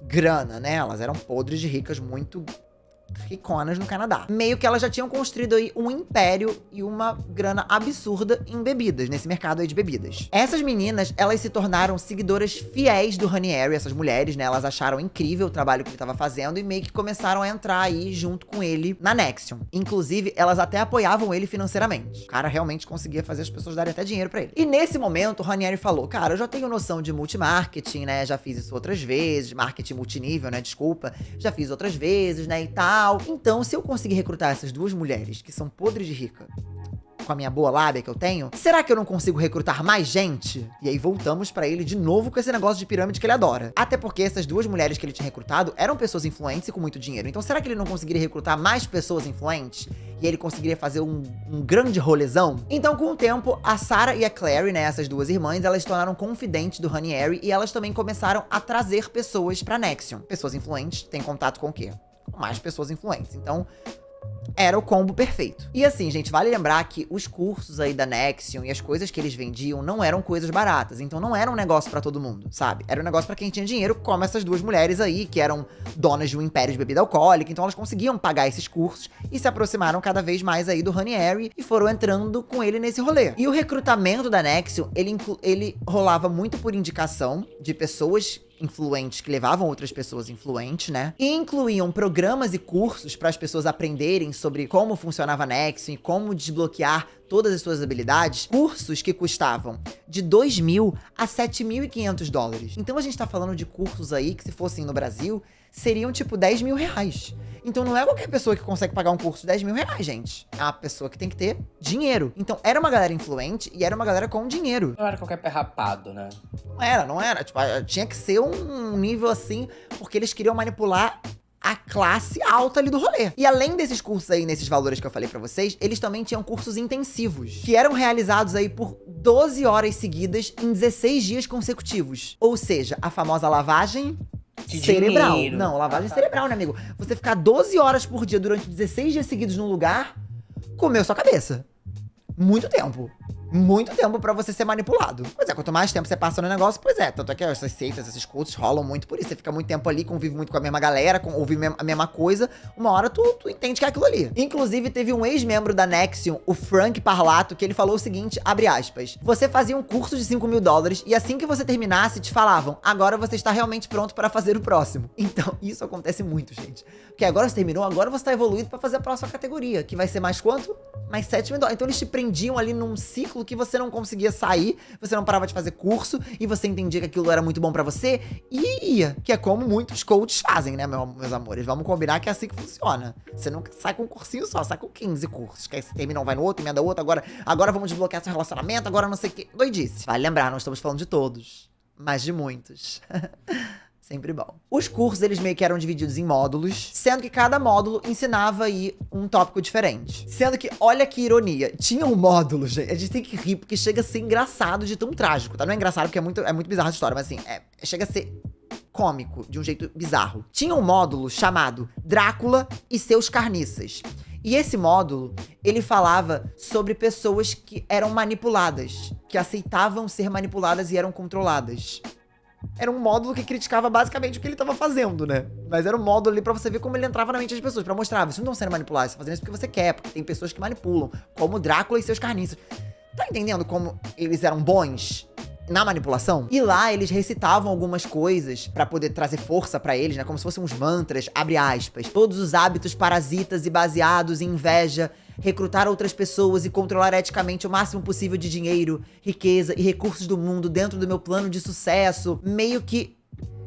grana, né? Elas eram podres de ricas muito riconas no Canadá. Meio que elas já tinham construído aí um império e uma grana absurda em bebidas, nesse mercado aí de bebidas. Essas meninas, elas se tornaram seguidoras fiéis do Raniere, essas mulheres, né? Elas acharam incrível o trabalho que ele tava fazendo e meio que começaram a entrar aí junto com ele na Nexium. Inclusive, elas até apoiavam ele financeiramente. O cara realmente conseguia fazer as pessoas darem até dinheiro pra ele. E nesse momento, o Raniere falou, cara, eu já tenho noção de multimarketing, né? Já fiz isso outras vezes, marketing multinível, né? Desculpa. Já fiz outras vezes, né? E tal. Então, se eu conseguir recrutar essas duas mulheres que são podres de rica, com a minha boa lábia que eu tenho, será que eu não consigo recrutar mais gente? E aí voltamos pra ele de novo com esse negócio de pirâmide que ele adora. Até porque essas duas mulheres que ele tinha recrutado eram pessoas influentes e com muito dinheiro. Então será que ele não conseguiria recrutar mais pessoas influentes? E ele conseguiria fazer um grande rolezão? Então, com o tempo, a Sarah e a Clary, né, essas duas irmãs, elas se tornaram confidentes do Raniere e elas também começaram a trazer pessoas pra Nexium. Pessoas influentes têm contato com o quê? Com mais pessoas influentes. Então, era o combo perfeito. E assim, gente, vale lembrar que os cursos aí da Nexium e as coisas que eles vendiam não eram coisas baratas. Então não era um negócio pra todo mundo, sabe? Era um negócio pra quem tinha dinheiro, como essas duas mulheres aí, que eram donas de um império de bebida alcoólica. Então elas conseguiam pagar esses cursos e se aproximaram cada vez mais aí do Raniere e foram entrando com ele nesse rolê. E o recrutamento da Nexium, ele rolava muito por indicação de pessoas influentes que levavam outras pessoas influentes, né? E incluíam programas e cursos para as pessoas aprenderem sobre como funcionava a Nexium e como desbloquear todas as suas habilidades. Cursos que custavam de 2.000 a 7.500 dólares. Então a gente tá falando de cursos aí que, se fossem no Brasil, seriam tipo 10 mil reais. Então não é qualquer pessoa que consegue pagar um curso de 10 mil reais, gente. É uma pessoa que tem que ter dinheiro. Então era uma galera influente e era uma galera com dinheiro. Não era qualquer pé rapado, né? Não era. Tipo, tinha que ser um nível assim, porque eles queriam manipular a classe alta ali do rolê. E além desses cursos aí, nesses valores que eu falei pra vocês, eles também tinham cursos intensivos, que eram realizados aí por 12 horas seguidas em 16 dias consecutivos. Ou seja, a famosa lavagem cerebral. Dinheiro. Não, lavagem cerebral, né, amigo? Você ficar 12 horas por dia durante 16 dias seguidos num lugar, comeu sua cabeça. Muito tempo. Muito tempo pra você ser manipulado. Pois é, quanto mais tempo você passa no negócio, pois é. Tanto é que essas seitas, esses cultos rolam muito por isso. Você fica muito tempo ali, convive muito com a mesma galera, ouve a mesma coisa. Uma hora tu entende que é aquilo ali. Inclusive, teve um ex-membro da Nexium, o Frank Parlato, que ele falou o seguinte, abre aspas, você fazia um curso de 5 mil dólares e assim que você terminasse, te falavam, agora você está realmente pronto para fazer o próximo. Então, isso acontece muito, gente. Porque agora você terminou, agora você tá evoluído pra fazer a próxima categoria, que vai ser mais quanto? Mais 7 mil dólares. Então, eles te prendiam ali num ciclo que você não conseguia sair, você não parava de fazer curso e você entendia que aquilo era muito bom pra você e ia, que é como muitos coaches fazem, né, meus amores? Vamos combinar que é assim que funciona. Você não sai com um cursinho só, sai com 15 cursos, que aí você termina um, vai no outro, emenda outro, agora vamos desbloquear seu relacionamento, agora não sei o que. Doidice. Vale lembrar, não estamos falando de todos, mas de muitos. Sempre bom. Os cursos, eles meio que eram divididos em módulos, sendo que cada módulo ensinava aí um tópico diferente. Sendo que, olha que ironia, tinha um módulo, gente, a gente tem que rir, porque chega a ser engraçado de tão trágico, tá? Não é engraçado porque é muito bizarra a história, mas assim, chega a ser cômico, de um jeito bizarro. Tinha um módulo chamado Drácula e seus carniças. E esse módulo, ele falava sobre pessoas que eram manipuladas, que aceitavam ser manipuladas e eram controladas. Era um módulo que criticava basicamente o que ele tava fazendo, né? Mas era um módulo ali pra você ver como ele entrava na mente das pessoas, pra mostrar, vocês não estão sendo manipulados, você tá fazendo isso porque você quer, porque tem pessoas que manipulam, como Drácula e seus carniças. Tá entendendo como eles eram bons na manipulação? E lá eles recitavam algumas coisas pra poder trazer força pra eles, né? Como se fossem uns mantras, abre aspas. Todos os hábitos parasitas e baseados em inveja, recrutar outras pessoas e controlar eticamente o máximo possível de dinheiro, riqueza e recursos do mundo dentro do meu plano de sucesso. Meio que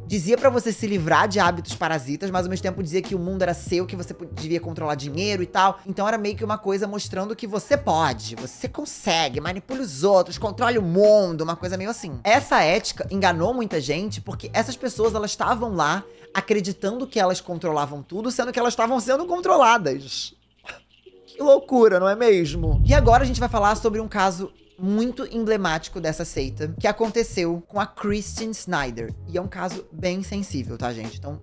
dizia pra você se livrar de hábitos parasitas, mas ao mesmo tempo dizia que o mundo era seu, que você devia controlar dinheiro e tal. Então era meio que uma coisa mostrando que você pode, você consegue, manipule os outros, controle o mundo, uma coisa meio assim. Essa ética enganou muita gente, porque essas pessoas, elas estavam lá acreditando que elas controlavam tudo, sendo que elas estavam sendo controladas. Que loucura, não é mesmo? E agora a gente vai falar sobre um caso muito emblemático dessa seita, que aconteceu com a Christine Snyder. E é um caso bem sensível, tá, gente? Então,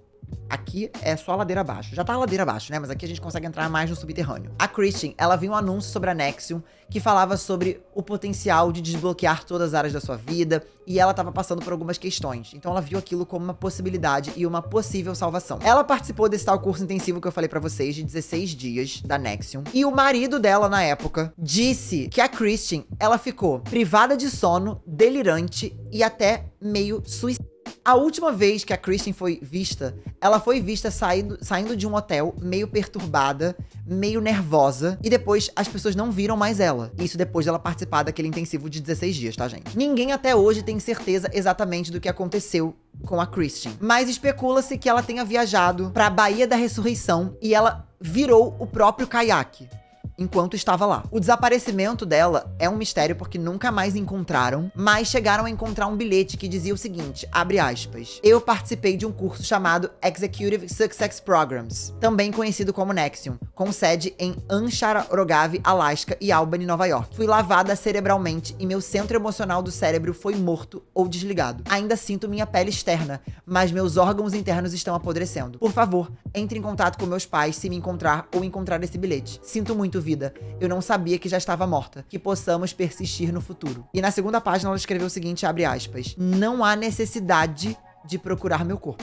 Aqui é só a ladeira abaixo. Já tá a ladeira abaixo, né? Mas aqui a gente consegue entrar mais no subterrâneo. A Christian, ela viu um anúncio sobre a Nexium que falava sobre o potencial de desbloquear todas as áreas da sua vida, e ela tava passando por algumas questões. Então ela viu aquilo como uma possibilidade e uma possível salvação. Ela participou desse tal curso intensivo que eu falei pra vocês, de 16 dias, da Nexium. E o marido dela, na época, disse que a Christian, ela ficou privada de sono, delirante e até meio suicida. A última vez que a Christian foi vista, ela foi vista saindo de um hotel meio perturbada, meio nervosa, e depois as pessoas não viram mais ela. Isso depois dela participar daquele intensivo de 16 dias, tá, gente? Ninguém até hoje tem certeza exatamente do que aconteceu com a Christian, mas especula-se que ela tenha viajado pra Baía da Ressurreição e ela virou o próprio caiaque enquanto estava lá. O desaparecimento dela é um mistério porque nunca mais encontraram, mas chegaram a encontrar um bilhete que dizia o seguinte, abre aspas, eu participei de um curso chamado Executive Success Programs, também conhecido como Nexium, com sede em Anchorage, Alaska e Albany, Nova York. Fui lavada cerebralmente e meu centro emocional do cérebro foi morto ou desligado. Ainda sinto minha pele externa, mas meus órgãos internos estão apodrecendo. Por favor, entre em contato com meus pais se me encontrar ou encontrar esse bilhete. Sinto muito, vida. Eu não sabia que já estava morta. Que possamos persistir no futuro. E na segunda página ela escreveu o seguinte, abre aspas, não há necessidade de procurar meu corpo.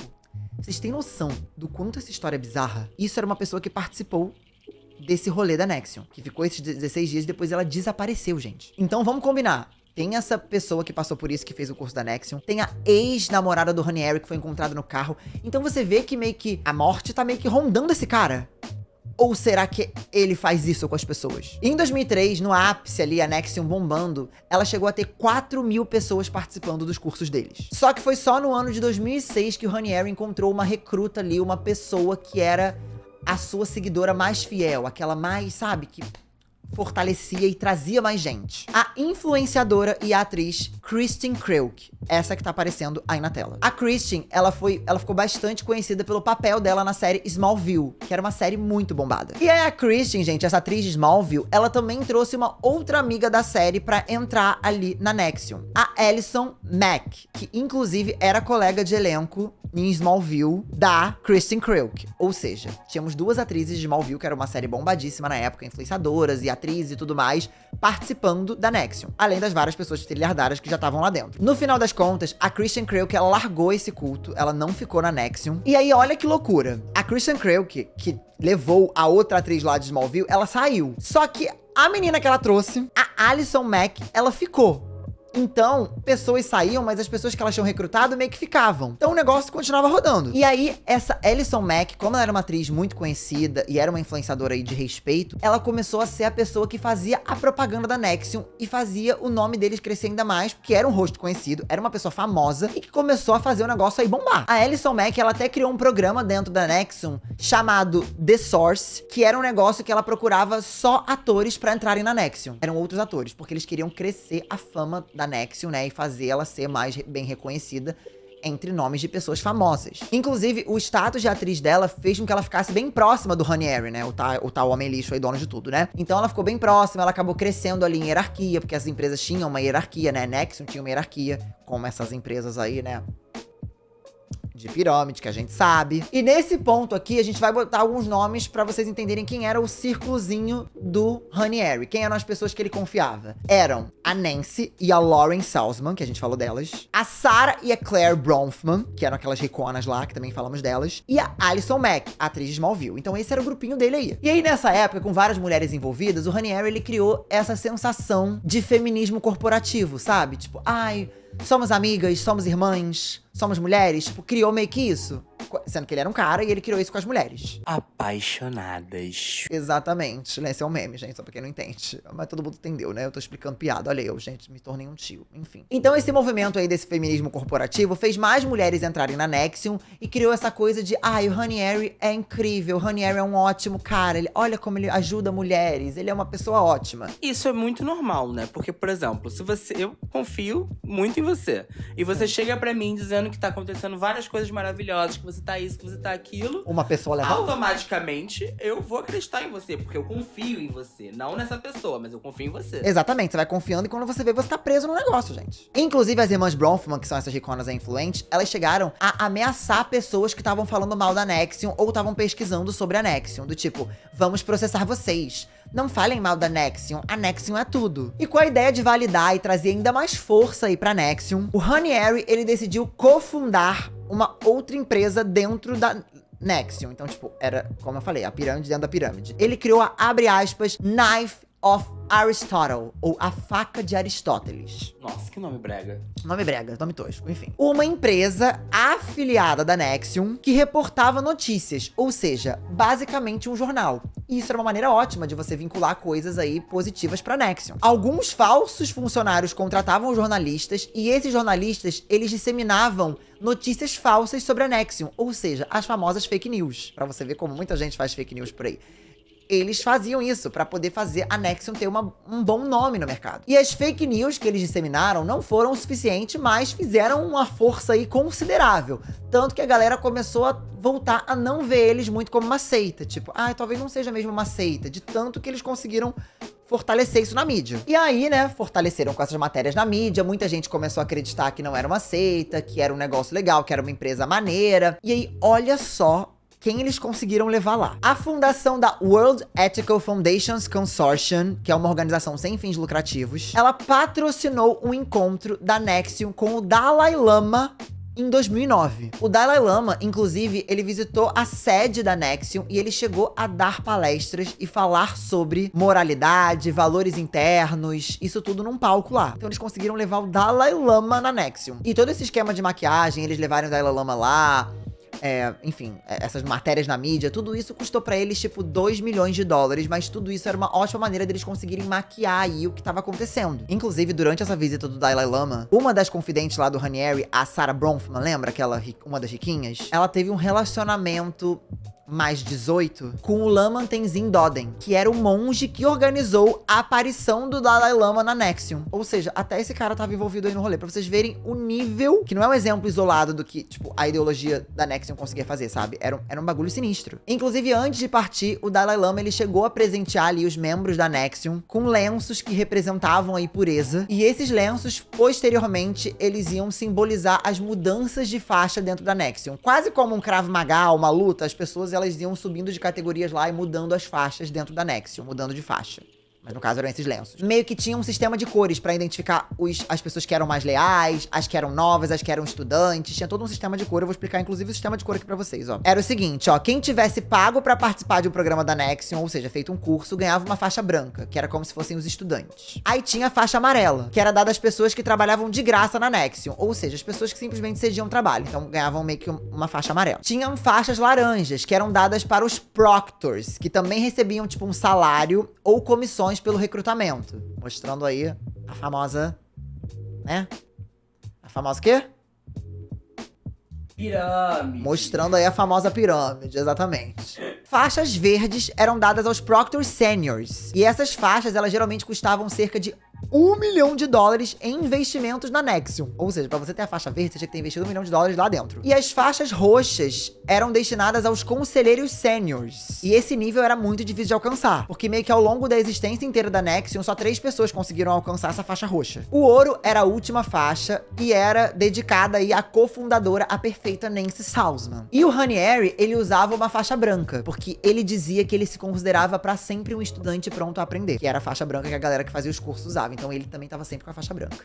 Vocês têm noção do quanto essa história é bizarra? Isso era uma pessoa que participou desse rolê da Nexium, que ficou esses 16 dias e depois ela desapareceu, gente. Então vamos combinar. Tem essa pessoa que passou por isso, que fez o curso da Nexium. Tem a ex-namorada do Ranieri, que foi encontrada no carro. Então você vê que meio que a morte tá meio que rondando esse cara. Ou será que ele faz isso com as pessoas? Em 2003, no ápice ali, a Nexium bombando, ela chegou a ter 4.000 pessoas participando dos cursos deles. Só que foi só no ano de 2006 que o Ranieri encontrou uma recruta ali, uma pessoa que era a sua seguidora mais fiel, aquela mais, sabe, que fortalecia e trazia mais gente. A influenciadora e a atriz Kristin Kreuk, essa que tá aparecendo aí na tela. A Kristin, ela ficou bastante conhecida pelo papel dela na série Smallville, que era uma série muito bombada. E aí a Kristin, gente, essa atriz de Smallville, ela também trouxe uma outra amiga da série pra entrar ali na Nexium, a Allison Mack, que inclusive era colega de elenco em Smallville da Kristin Kreuk. Ou seja, tínhamos duas atrizes de Smallville, que era uma série bombadíssima na época, influenciadoras e atrizes e tudo mais, participando da Nexium. Além das várias pessoas trilhardárias que já estavam lá dentro. No final das contas, a Kristin Kreuk, ela largou esse culto, ela não ficou na Nexium. E aí, olha que loucura. A Kristin Kreuk, que levou a outra atriz lá de Smallville, ela saiu. Só que a menina que ela trouxe, a Allison Mack, ela ficou. Então, pessoas saíam, mas as pessoas que elas tinham recrutado meio que ficavam. Então o negócio continuava rodando. E aí, essa Allison Mack, como ela era uma atriz muito conhecida e era uma influenciadora aí de respeito, ela começou a ser a pessoa que fazia a propaganda da Nexium e fazia o nome deles crescer ainda mais, porque era um rosto conhecido, era uma pessoa famosa e que começou a fazer o negócio aí bombar. A Allison Mack, ela até criou um programa dentro da Nexium chamado The Source, que era um negócio que ela procurava só atores pra entrarem na Nexium. Eram outros atores, porque eles queriam crescer a fama da Nexium, né, e fazer ela ser mais bem reconhecida entre nomes de pessoas famosas. Inclusive, o status de atriz dela fez com que ela ficasse bem próxima do Ranieri, né, o tal homem lixo aí, dono de tudo, né. Então ela ficou bem próxima, ela acabou crescendo ali em hierarquia, porque as empresas tinham uma hierarquia, né, Nexium tinha uma hierarquia, como essas empresas aí, né, de pirâmide, que a gente sabe. E nesse ponto aqui, a gente vai botar alguns nomes pra vocês entenderem quem era o círculozinho do Ranieri. Quem eram as pessoas que ele confiava. Eram a Nancy e a Lauren Salzman, que a gente falou delas. A Sarah e a Claire Bronfman, que eram aquelas riconas lá, que também falamos delas. E a Allison Mack, a atriz de Smallville. Então esse era o grupinho dele aí. E aí nessa época, com várias mulheres envolvidas, o Ranieri, ele criou essa sensação de feminismo corporativo, sabe? Tipo, ai, somos amigas, somos irmãs, somos mulheres. Tipo, criou meio que isso. Sendo que ele era um cara e ele criou isso com as mulheres. Apaixonadas. Exatamente. Esse é um meme, gente, só pra quem não entende. Mas todo mundo entendeu, né? Eu tô explicando piada. Olha eu, gente, me tornei um tio. Enfim. Então esse movimento aí desse feminismo corporativo fez mais mulheres entrarem na Nexium e criou essa coisa de, ai, o Ranieri é incrível, o Ranieri é um ótimo cara, olha como ele ajuda mulheres, ele é uma pessoa ótima. Isso é muito normal, né? Porque, por exemplo, eu confio muito em você. E você chega pra mim dizendo que tá acontecendo várias coisas maravilhosas, que você você tá isso, que você tá aquilo, Uma pessoa leva outra. automaticamente eu vou acreditar em você, porque eu confio em você. Não nessa pessoa, mas eu confio em você. Exatamente, você vai confiando e quando você vê, você tá preso no negócio, gente. Inclusive, as irmãs Bronfman, que são essas riconas aí influentes, elas chegaram a ameaçar pessoas que estavam falando mal da Nexium ou estavam pesquisando sobre a Nexium. Do tipo, vamos processar vocês. Não falem mal da Nexium, a Nexium é tudo. E com a ideia de validar e trazer ainda mais força aí pra Nexium, o Ranieri, ele decidiu cofundar uma outra empresa dentro da Nexium. Então, tipo, era, como eu falei, a pirâmide dentro da pirâmide. Ele criou a, abre aspas, Knife of Aristotle, ou a faca de Aristóteles. Nossa, que nome brega. Nome brega, nome tosco, enfim. Uma empresa afiliada da Nexium que reportava notícias, ou seja, basicamente um jornal. E isso era uma maneira ótima de você vincular coisas aí positivas pra Nexium. Alguns falsos funcionários contratavam jornalistas e esses jornalistas, eles disseminavam notícias falsas sobre a Nexium, ou seja, as famosas fake news. Pra você ver como muita gente faz fake news por aí. Eles faziam isso pra poder fazer a Nexium ter um bom nome no mercado. E as fake news que eles disseminaram não foram o suficiente, mas fizeram uma força aí considerável. Tanto que a galera começou a voltar a não ver eles muito como uma seita. Tipo, talvez não seja mesmo uma seita. De tanto que eles conseguiram fortalecer isso na mídia. E aí, né, fortaleceram com essas matérias na mídia, muita gente começou a acreditar que não era uma seita, que era um negócio legal, que era uma empresa maneira. E aí, olha só quem eles conseguiram levar lá. A fundação da World Ethical Foundations Consortium, que é uma organização sem fins lucrativos, ela patrocinou um encontro da Nexium com o Dalai Lama em 2009. O Dalai Lama, inclusive, ele visitou a sede da Nexium e ele chegou a dar palestras e falar sobre moralidade, valores internos, isso tudo num palco lá. Então eles conseguiram levar o Dalai Lama na Nexium. E todo esse esquema de maquiagem, eles levaram o Dalai Lama lá, enfim, essas matérias na mídia, tudo isso custou pra eles, tipo, 2 milhões de dólares, mas tudo isso era uma ótima maneira deles conseguirem maquiar aí o que tava acontecendo. Inclusive, durante essa visita do Dalai Lama, uma das confidentes lá do Ranieri, a Sarah Bronfman, lembra? Uma das riquinhas? Ela teve um relacionamento mais 18 com o Lama Tenzin Doden, que era o monge que organizou a aparição do Dalai Lama na Nexium. Ou seja, até esse cara tava envolvido aí no rolê, pra vocês verem o nível, que não é um exemplo isolado do que, tipo, a ideologia da Nexium conseguia fazer, sabe? Era um bagulho sinistro. Inclusive, antes de partir, o Dalai Lama, ele chegou a presentear ali os membros da Nexium com lenços que representavam a pureza, e esses lenços, posteriormente, eles iam simbolizar as mudanças de faixa dentro da Nexium. Quase como um Krav Maga, uma luta, as pessoas, elas iam subindo de categorias lá e mudando as faixas dentro da Nexium, mudando de faixa. Mas no caso eram esses lenços. Meio que tinha um sistema de cores pra identificar as pessoas que eram mais leais, as que eram novas, as que eram estudantes. Tinha todo um sistema de cor. Eu vou explicar, inclusive, o sistema de cor aqui pra vocês, ó. Era o seguinte, ó. Quem tivesse pago pra participar de um programa da Nexium, ou seja, feito um curso, ganhava uma faixa branca, que era como se fossem os estudantes. Aí tinha a faixa amarela, que era dada às pessoas que trabalhavam de graça na Nexium, ou seja, as pessoas que simplesmente cediam trabalho. Então ganhavam meio que uma faixa amarela. Tinham faixas laranjas, que eram dadas para os proctors, que também recebiam, tipo, um salário ou comissões pelo recrutamento. Mostrando aí a famosa, né? A famosa o quê? Pirâmide. Mostrando aí a famosa pirâmide, exatamente. Faixas verdes eram dadas aos Proctor Seniors. E essas faixas, elas geralmente custavam cerca de $1 milhão em investimentos na Nexium. Ou seja, pra você ter a faixa verde, você tinha que ter investido $1 milhão lá dentro. E as faixas roxas eram destinadas aos conselheiros seniors. E esse nível era muito difícil de alcançar, porque meio que ao longo da existência inteira da Nexium, só 3 pessoas conseguiram alcançar essa faixa roxa. O ouro era a última faixa e era dedicada aí à cofundadora, a perfeita Nancy Salzman. E o Ranieri, ele usava uma faixa branca, porque ele dizia que ele se considerava pra sempre um estudante pronto a aprender, que era a faixa branca que a galera que fazia os cursos usava. Então ele também tava sempre com a faixa branca.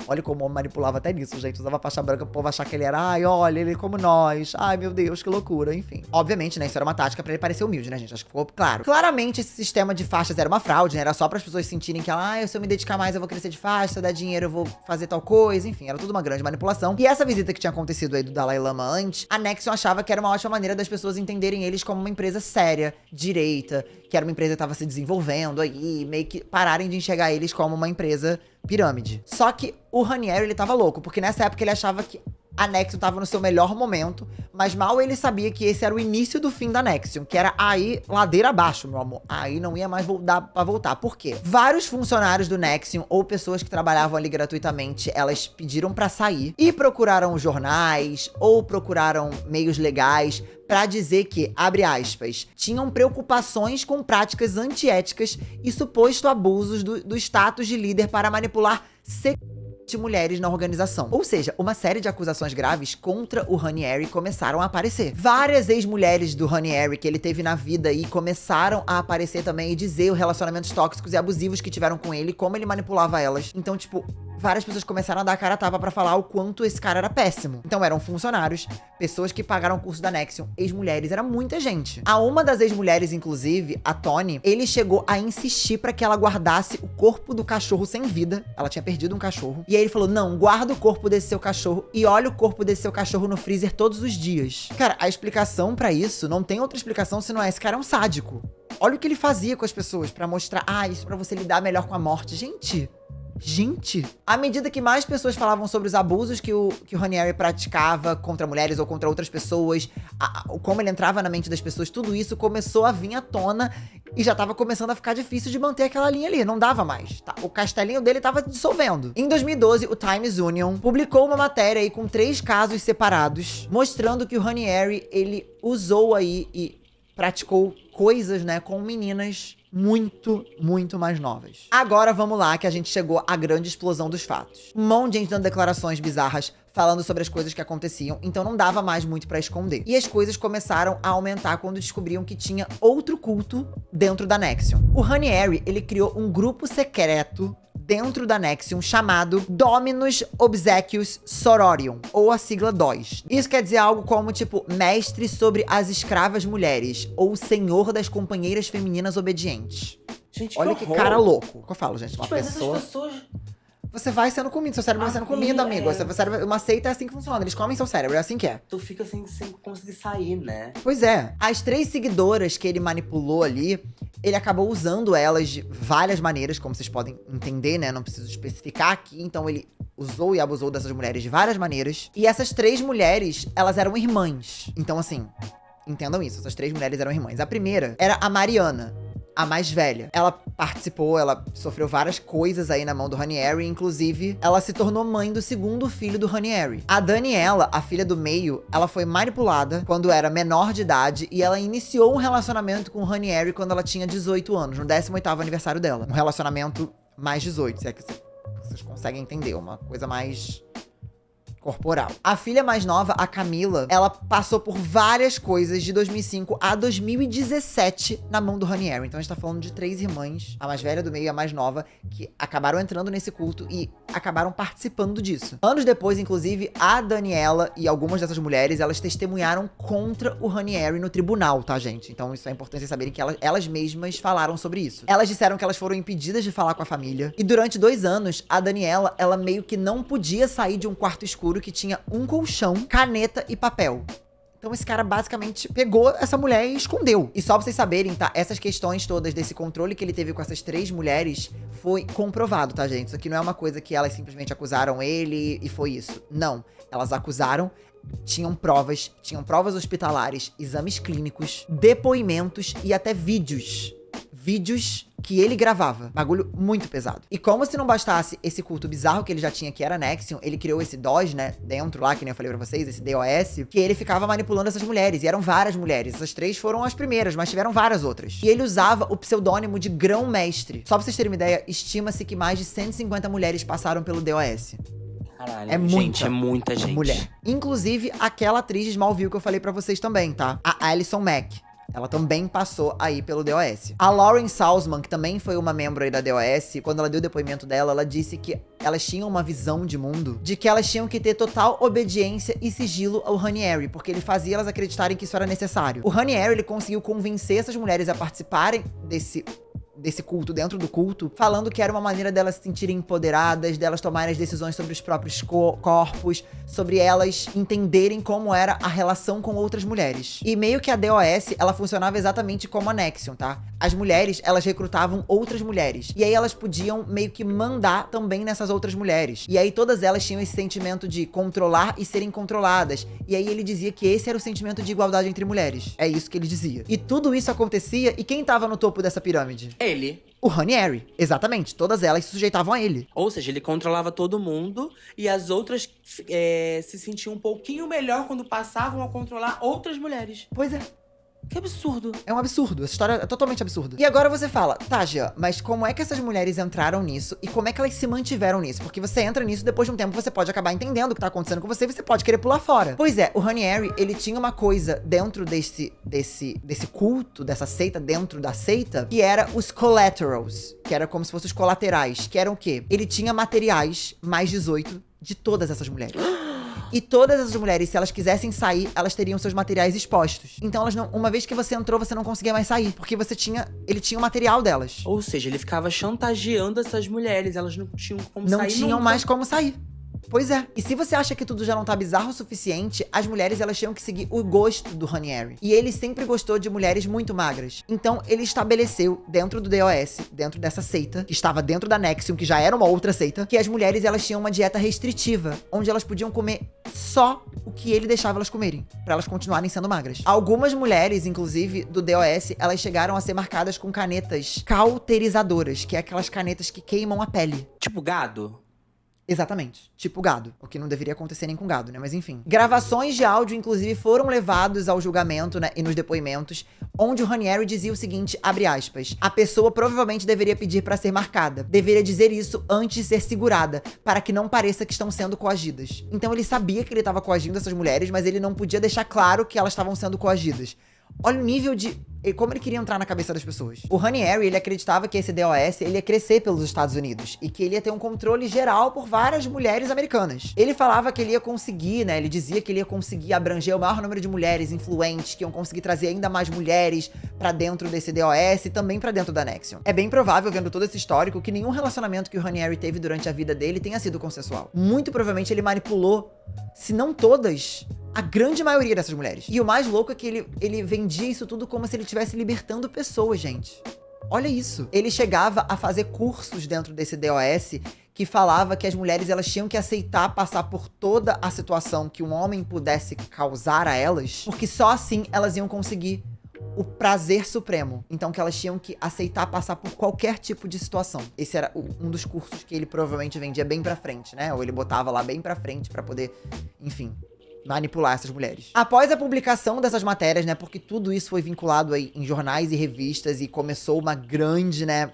Olha como o homem manipulava até nisso, gente. Usava faixa branca pro povo achar que ele era, ai, olha, ele é como nós. Ai, meu Deus, que loucura, enfim. Obviamente, né, isso era uma tática pra ele parecer humilde, né, gente? Acho que ficou claro. Claramente, esse sistema de faixas era uma fraude, né? Era só para as pessoas sentirem que, se eu me dedicar mais, eu vou crescer de faixa, se eu der dinheiro, eu vou fazer tal coisa. Enfim, era tudo uma grande manipulação. E essa visita que tinha acontecido aí do Dalai Lama antes, a Nexium achava que era uma ótima maneira das pessoas entenderem eles como uma empresa séria, direita, que era uma empresa que tava se desenvolvendo aí, meio que pararem de enxergar eles como uma empresa pirâmide. Só que o Ranieri, ele tava louco, porque nessa época ele achava que a Nexium tava no seu melhor momento, mas mal ele sabia que esse era o início do fim da Nexium, que era aí ladeira abaixo, meu amor. Aí não ia mais dar pra voltar. Por quê? Vários funcionários do Nexium ou pessoas que trabalhavam ali gratuitamente, elas pediram pra sair e procuraram jornais ou procuraram meios legais pra dizer que, abre aspas, tinham preocupações com práticas antiéticas e suposto abusos do status de líder para manipular de mulheres na organização. Ou seja, uma série de acusações graves contra o Ranieri começaram a aparecer. Várias ex-mulheres do Ranieri que ele teve na vida e começaram a aparecer também e dizer os relacionamentos tóxicos e abusivos que tiveram com ele, como ele manipulava elas. Então, tipo, várias pessoas começaram a dar a cara a tapa pra falar o quanto esse cara era péssimo. Então eram funcionários, pessoas que pagaram o curso da Nexium, ex-mulheres, era muita gente. A uma das ex-mulheres, inclusive, a Toni, ele chegou a insistir pra que ela guardasse o corpo do cachorro sem vida. Ela tinha perdido um cachorro. E aí ele falou, não, guarda o corpo desse seu cachorro e olha o corpo desse seu cachorro no freezer todos os dias. Cara, a explicação pra isso, não tem outra explicação se não é, esse cara é um sádico. Olha o que ele fazia com as pessoas pra mostrar, isso pra você lidar melhor com a morte. Gente, à medida que mais pessoas falavam sobre os abusos que o Ranieri praticava contra mulheres ou contra outras pessoas, como ele entrava na mente das pessoas, tudo isso começou a vir à tona e já tava começando a ficar difícil de manter aquela linha ali, não dava mais, tá? O castelinho dele tava dissolvendo. Em 2012, o Times Union publicou uma matéria aí com 3 casos separados, mostrando que o Ranieri, ele usou aí e praticou coisas, né, com meninas muito, muito mais novas. Agora vamos lá, que a gente chegou à grande explosão dos fatos. Um monte de gente dando declarações bizarras, falando sobre as coisas que aconteciam, então não dava mais muito pra esconder. E as coisas começaram a aumentar quando descobriam que tinha outro culto dentro da Nexium. O Ranieri, ele criou um grupo secreto dentro da Nexium chamado Dominus Obsequius Sororium, ou a sigla DOS. Isso quer dizer algo como, tipo, mestre sobre as escravas mulheres, ou senhor das companheiras femininas obedientes. Gente, olha que cara louco. O que eu falo, gente? Uma pessoa... essas pessoas... Você vai sendo comido, seu cérebro vai sendo comido, amigo. Uma seita é assim que funciona, eles comem seu cérebro, é assim que é. Tu fica sem conseguir sair, né? Pois é. As 3 seguidoras que ele manipulou ali, ele acabou usando elas de várias maneiras, como vocês podem entender, né? Não preciso especificar aqui, então ele usou e abusou dessas mulheres de várias maneiras. E essas 3 mulheres, elas eram irmãs. Então, assim, entendam isso, essas 3 mulheres eram irmãs. A primeira era a Mariana, a mais velha. Ela participou, ela sofreu várias coisas aí na mão do Ranieri, inclusive ela se tornou mãe do 2º filho do Ranieri. A Daniela, a filha do meio, ela foi manipulada quando era menor de idade e ela iniciou um relacionamento com o Ranieri quando ela tinha 18 anos, no 18º aniversário dela. Um relacionamento mais 18, se é que vocês conseguem entender, uma coisa mais corporal. A filha mais nova, a Camila, ela passou por várias coisas de 2005 a 2017 na mão do Ranieri. Então a gente tá falando de 3 irmãs, a mais velha do meio e a mais nova, que acabaram entrando nesse culto e acabaram participando disso. Anos depois, inclusive, a Daniela e algumas dessas mulheres, elas testemunharam contra o Ranieri no tribunal, tá, gente? Então isso é importante vocês saberem que elas mesmas falaram sobre isso. Elas disseram que elas foram impedidas de falar com a família. E durante 2 anos, a Daniela, ela meio que não podia sair de um quarto escuro que tinha um colchão, caneta e papel. Então esse cara basicamente pegou essa mulher e escondeu. E só pra vocês saberem, tá? Essas questões todas desse controle que ele teve com essas 3 mulheres foi comprovado, tá, gente? Isso aqui não é uma coisa que elas simplesmente acusaram ele e foi isso. Não. Elas acusaram, tinham provas hospitalares, exames clínicos, depoimentos e até vídeos que ele gravava. Bagulho muito pesado. E como se não bastasse esse culto bizarro que ele já tinha, que era Nexium, ele criou esse DOS, né, dentro lá, que nem eu falei pra vocês, esse DOS, que ele ficava manipulando essas mulheres. E eram várias mulheres. Essas 3 foram as primeiras, mas tiveram várias outras. E ele usava o pseudônimo de Grão-Mestre. Só pra vocês terem uma ideia, estima-se que mais de 150 mulheres passaram pelo DOS. Caralho, é muita gente. Mulher. Inclusive, aquela atriz de Smallville que eu falei pra vocês também, tá? A Alison Mack. Ela também passou aí pelo DOS. A Lauren Salzman, que também foi uma membro aí da DOS, quando ela deu o depoimento dela, ela disse que elas tinham uma visão de mundo de que elas tinham que ter total obediência e sigilo ao Ranieri, porque ele fazia elas acreditarem que isso era necessário. O Ranieri, ele conseguiu convencer essas mulheres a participarem desse culto, dentro do culto, falando que era uma maneira delas se sentirem empoderadas, delas tomarem as decisões sobre os próprios corpos, sobre elas entenderem como era a relação com outras mulheres. E meio que a DOS, ela funcionava exatamente como a Nexium, tá? as mulheres, elas recrutavam outras mulheres. E aí elas podiam meio que mandar também nessas outras mulheres. E aí todas elas tinham esse sentimento de controlar e serem controladas. E aí ele dizia que esse era o sentimento de igualdade entre mulheres. É isso que ele dizia. E tudo isso acontecia, e quem tava no topo dessa pirâmide? Ele. O Ranieri, exatamente. Todas elas se sujeitavam a ele. Ou seja, ele controlava todo mundo e as outras se sentiam um pouquinho melhor quando passavam a controlar outras mulheres. Pois é. Que absurdo. É um absurdo. Essa história é totalmente absurda. E agora você fala, tá, Jean, mas como é que essas mulheres entraram nisso e como é que elas se mantiveram nisso? Porque você entra nisso, depois de um tempo você pode acabar entendendo o que tá acontecendo com você e você pode querer pular fora. Pois é, o Ranieri, ele tinha uma coisa dentro desse culto, dessa seita, dentro da seita, que era os collaterals, que era como se fossem os colaterais, que eram o quê? Ele tinha materiais mais 18 de todas essas mulheres. E todas essas mulheres, se elas quisessem sair, elas teriam seus materiais expostos. Então elas não, uma vez que você entrou, você não conseguia mais sair, porque ele tinha o material delas. Ou seja, ele ficava chantageando essas mulheres, elas não tinham como sair. Não tinham nunca. mais como sair. Pois é. E se você acha que tudo já não tá bizarro o suficiente, as mulheres, elas tinham que seguir o gosto do Ranieri. E ele sempre gostou de mulheres muito magras. Então, ele estabeleceu dentro do DOS, dentro dessa seita, que estava dentro da Nexium, que já era uma outra seita, que as mulheres, elas tinham uma dieta restritiva, onde elas podiam comer só o que ele deixava elas comerem, pra elas continuarem sendo magras. Algumas mulheres, inclusive, do DOS, elas chegaram a ser marcadas com canetas cauterizadoras, que é aquelas canetas que queimam a pele. Tipo gado? Exatamente. Tipo gado. O que não deveria acontecer nem com gado, né? Mas enfim. Gravações de áudio, inclusive, foram levados ao julgamento, né? E nos depoimentos, onde o Ranieri dizia o seguinte, abre aspas, a pessoa provavelmente deveria pedir pra ser marcada. Deveria dizer isso antes de ser segurada, para que não pareça que estão sendo coagidas. Então ele sabia que ele estava coagindo essas mulheres, mas ele não podia deixar claro que elas estavam sendo coagidas. Olha o nível de... como ele queria entrar na cabeça das pessoas. O Ranieri, ele acreditava que esse DOS, ele ia crescer pelos Estados Unidos. E que ele ia ter um controle geral por várias mulheres americanas. Ele falava que ele ia conseguir, né? Ele dizia que ele ia conseguir abranger o maior número de mulheres influentes, que iam conseguir trazer ainda mais mulheres pra dentro desse DOS e também pra dentro da Nexium. É bem provável, vendo todo esse histórico, que nenhum relacionamento que o Ranieri teve durante a vida dele tenha sido consensual. Muito provavelmente ele manipulou, se não todas, a grande maioria dessas mulheres. E o mais louco é que ele vendia isso tudo como se ele estivesse libertando pessoas, gente. Olha isso. Ele chegava a fazer cursos dentro desse DOS que falava que as mulheres, elas tinham que aceitar passar por toda a situação que um homem pudesse causar a elas, porque só assim elas iam conseguir o prazer supremo. Então que elas tinham que aceitar passar por qualquer tipo de situação. Esse era um dos cursos que ele provavelmente vendia bem pra frente, né? Ou ele botava lá bem pra frente pra poder, enfim, manipular essas mulheres. Após a publicação dessas matérias, né, porque tudo isso foi vinculado aí em jornais e revistas e começou uma grande, né,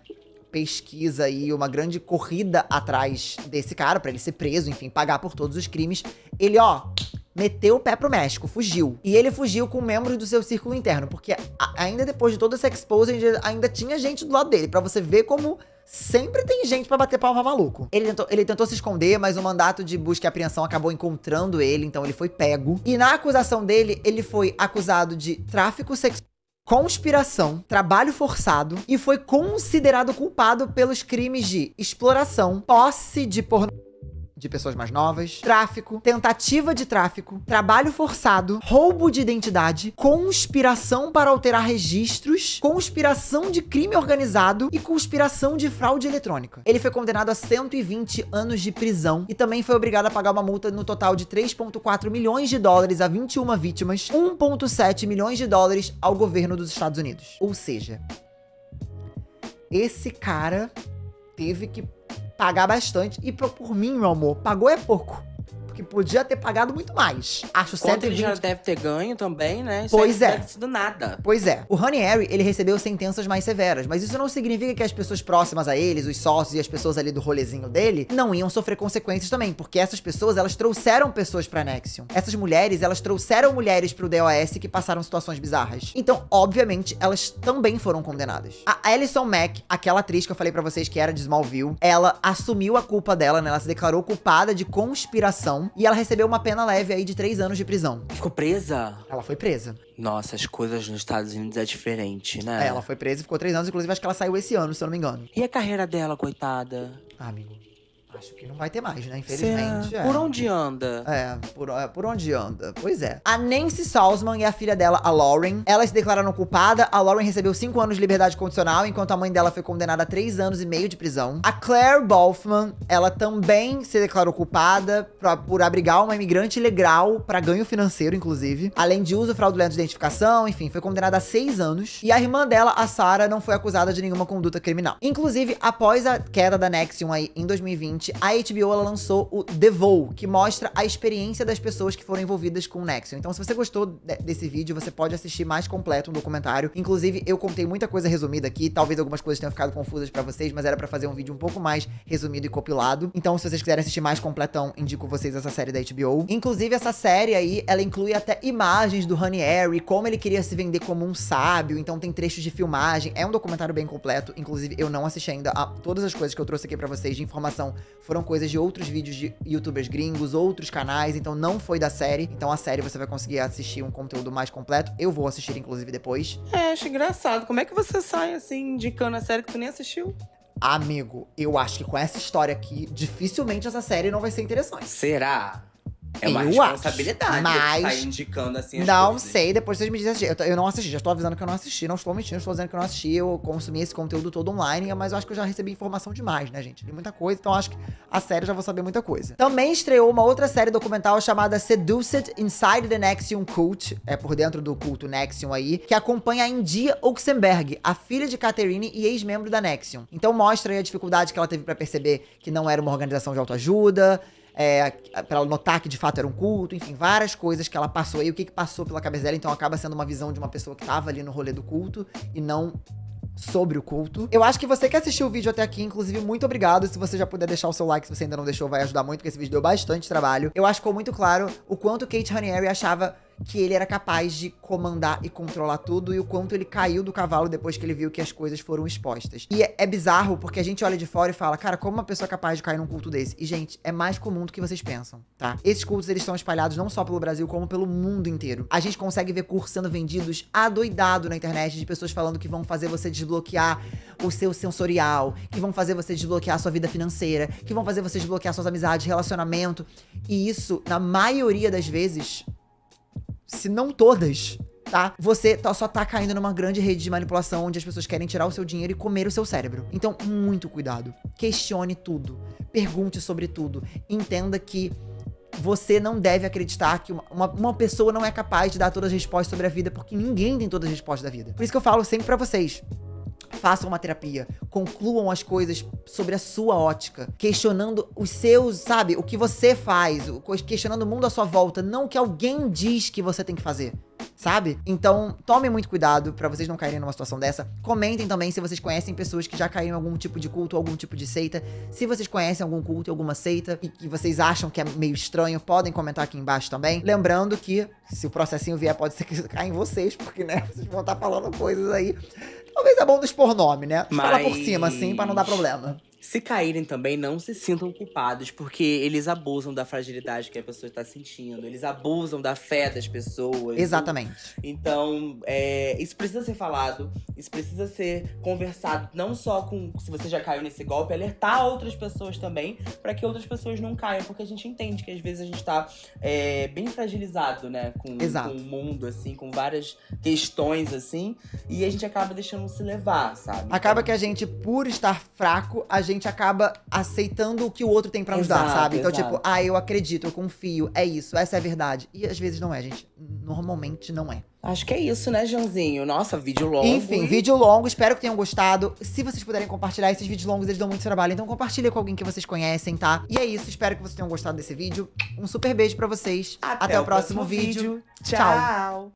pesquisa e uma grande corrida atrás desse cara pra ele ser preso, enfim, pagar por todos os crimes. Ele, ó, meteu o pé pro México, fugiu. E ele fugiu com membros do seu círculo interno, porque ainda depois de toda essa exposed, ainda tinha gente do lado dele, pra você ver como sempre tem gente pra bater palma maluco. Ele tentou se esconder, mas o mandato de busca e apreensão acabou encontrando ele, então ele foi pego. E na acusação dele, ele foi acusado de tráfico sexual, conspiração, trabalho forçado e foi considerado culpado pelos crimes de exploração, posse de de pessoas mais novas, tráfico, tentativa de tráfico, trabalho forçado, roubo de identidade, conspiração para alterar registros, conspiração de crime organizado e conspiração de fraude eletrônica. Ele foi condenado a 120 anos de prisão e também foi obrigado a pagar uma multa no total de 3,4 milhões de dólares a 21 vítimas, 1,7 milhões de dólares ao governo dos Estados Unidos. Ou seja, esse cara teve que pagar bastante. E por mim, meu amor, pagou é pouco. Porque podia ter pagado muito mais. Acho Quanto 120... ele já deve ter ganho também, né? Isso Pois aí é. Não deve ter sido nada. Pois é. O Ranieri, ele recebeu sentenças mais severas, mas isso não significa que as pessoas próximas a eles, os sócios e as pessoas ali do rolezinho dele, não iam sofrer consequências também, porque essas pessoas, elas trouxeram pessoas pra Nexium. Essas mulheres, elas trouxeram mulheres pro DOS que passaram situações bizarras. Então, obviamente, elas também foram condenadas. A Alison Mack, aquela atriz que eu falei pra vocês que era de Smallville, ela assumiu a culpa dela, né? Ela se declarou culpada de conspiração e ela recebeu uma pena leve aí de 3 anos de prisão. Ficou presa? Ela foi presa. Nossa, as coisas nos Estados Unidos é diferente, né? Ela foi presa e ficou 3 anos. Inclusive, acho que ela saiu esse ano, se eu não me engano. E a carreira dela, coitada? Ah, amigo. Acho que não vai ter mais, né? Infelizmente. Por onde anda? Por onde anda? Pois é. A Nancy Salzman e a filha dela, a Lauren, elas se declararam culpada. A Lauren recebeu 5 anos de liberdade condicional, enquanto a mãe dela foi condenada a 3 anos e meio de prisão. A Claire Bolfman, ela também se declarou culpada por abrigar uma imigrante ilegal pra ganho financeiro, inclusive. Além de uso fraudulento de identificação, enfim, foi condenada a 6 anos. E a irmã dela, a Sarah, não foi acusada de nenhuma conduta criminal. Inclusive, após a queda da Nexium aí em 2020, a HBO ela lançou o The Vow, que mostra a experiência das pessoas que foram envolvidas com o Nexium. Então, se você gostou desse vídeo, você pode assistir mais completo um documentário. Inclusive, eu contei muita coisa resumida aqui, talvez algumas coisas tenham ficado confusas pra vocês, mas era pra fazer um vídeo um pouco mais resumido e compilado. Então, se vocês quiserem assistir mais completão, indico vocês essa série da HBO. Inclusive, essa série aí, ela inclui até imagens do Honey Harry, como ele queria se vender como um sábio, então tem trechos de filmagem. É um documentário bem completo, inclusive eu não assisti ainda. Todas as coisas que eu trouxe aqui pra vocês de informação foram coisas de outros vídeos de youtubers gringos, outros canais, então não foi da série. Então a série você vai conseguir assistir um conteúdo mais completo. Eu vou assistir, inclusive, depois. Acho engraçado. Como é que você sai, assim, indicando a série que tu nem assistiu? Amigo, eu acho que com essa história aqui, dificilmente essa série não vai ser interessante. Será? É uma Eu responsabilidade acho, mas sair indicando assim as não coisas. sei, depois vocês me dizem assistir. Eu não assisti, já estou avisando que eu não assisti, não estou mentindo, estou dizendo que eu não assisti. Eu consumi esse conteúdo todo online, mas eu acho que eu já recebi informação demais, né, gente? De muita coisa, então acho que a série eu já vou saber muita coisa. Também estreou uma outra série documental chamada Seduced Inside the Nexium Cult, por dentro do culto Nexium aí, que acompanha a India Oxenberg, a filha de Catherine e ex-membro da Nexium. Então mostra aí a dificuldade que ela teve pra perceber que não era uma organização de autoajuda, pra ela notar que de fato era um culto, enfim, várias coisas que ela passou aí, o que passou pela cabeça dela, então acaba sendo uma visão de uma pessoa que tava ali no rolê do culto e não sobre o culto. Eu acho que você que assistiu o vídeo até aqui, inclusive, muito obrigado. Se você já puder deixar o seu like, se você ainda não deixou, vai ajudar muito, porque esse vídeo deu bastante trabalho. Eu acho que ficou muito claro o quanto Kate Raniere achava que ele era capaz de comandar e controlar tudo, e o quanto ele caiu do cavalo depois que ele viu que as coisas foram expostas. E é bizarro, porque a gente olha de fora e fala, cara, como uma pessoa é capaz de cair num culto desse? E, gente, é mais comum do que vocês pensam, tá? Esses cultos, eles são espalhados não só pelo Brasil, como pelo mundo inteiro. A gente consegue ver cursos sendo vendidos adoidado na internet, de pessoas falando que vão fazer você desbloquear o seu sensorial, que vão fazer você desbloquear a sua vida financeira, que vão fazer você desbloquear suas amizades, relacionamento. E isso, na maioria das vezes, se não todas, tá? Você só tá caindo numa grande rede de manipulação onde as pessoas querem tirar o seu dinheiro e comer o seu cérebro. Então, muito cuidado. Questione tudo. Pergunte sobre tudo. Entenda que você não deve acreditar que uma pessoa não é capaz de dar todas as respostas sobre a vida, porque ninguém tem todas as respostas da vida. Por isso que eu falo sempre pra vocês. Façam uma terapia, concluam as coisas sobre a sua ótica, questionando os seus, sabe, o que você faz, questionando o mundo à sua volta, não o que alguém diz que você tem que fazer, sabe? Então, tomem muito cuidado pra vocês não caírem numa situação dessa. Comentem também se vocês conhecem pessoas que já caíram em algum tipo de culto, algum tipo de seita. Se vocês conhecem algum culto, alguma seita, e que vocês acham que é meio estranho, podem comentar aqui embaixo também. Lembrando que, se o processinho vier, pode ser que caia em vocês, porque, né, vocês vão estar falando coisas aí. Talvez é bom expor nome, né? Fala por cima, assim, pra não dar problema. Se caírem também, não se sintam culpados, porque eles abusam da fragilidade que a pessoa está sentindo. Eles abusam da fé das pessoas. Exatamente. Então, isso precisa ser falado. Isso precisa ser conversado. Não só com, se você já caiu nesse golpe, alertar outras pessoas também, para que outras pessoas não caiam. Porque a gente entende que às vezes a gente tá bem fragilizado, né? Com o mundo, assim, com várias questões, assim. E a gente acaba deixando se levar, sabe? Acaba que a gente, por estar fraco, a gente acaba aceitando o que o outro tem pra nos dar, sabe? Então, tipo, eu acredito, eu confio, é isso, essa é a verdade. E às vezes não é, gente. Normalmente não é. Acho que é isso, né, Janzinho? Nossa, vídeo longo. Enfim, vídeo longo, espero que tenham gostado. Se vocês puderem compartilhar esses vídeos longos, eles dão muito trabalho, então compartilha com alguém que vocês conhecem, tá? E é isso, espero que vocês tenham gostado desse vídeo. Um super beijo pra vocês. Até o próximo vídeo. Tchau!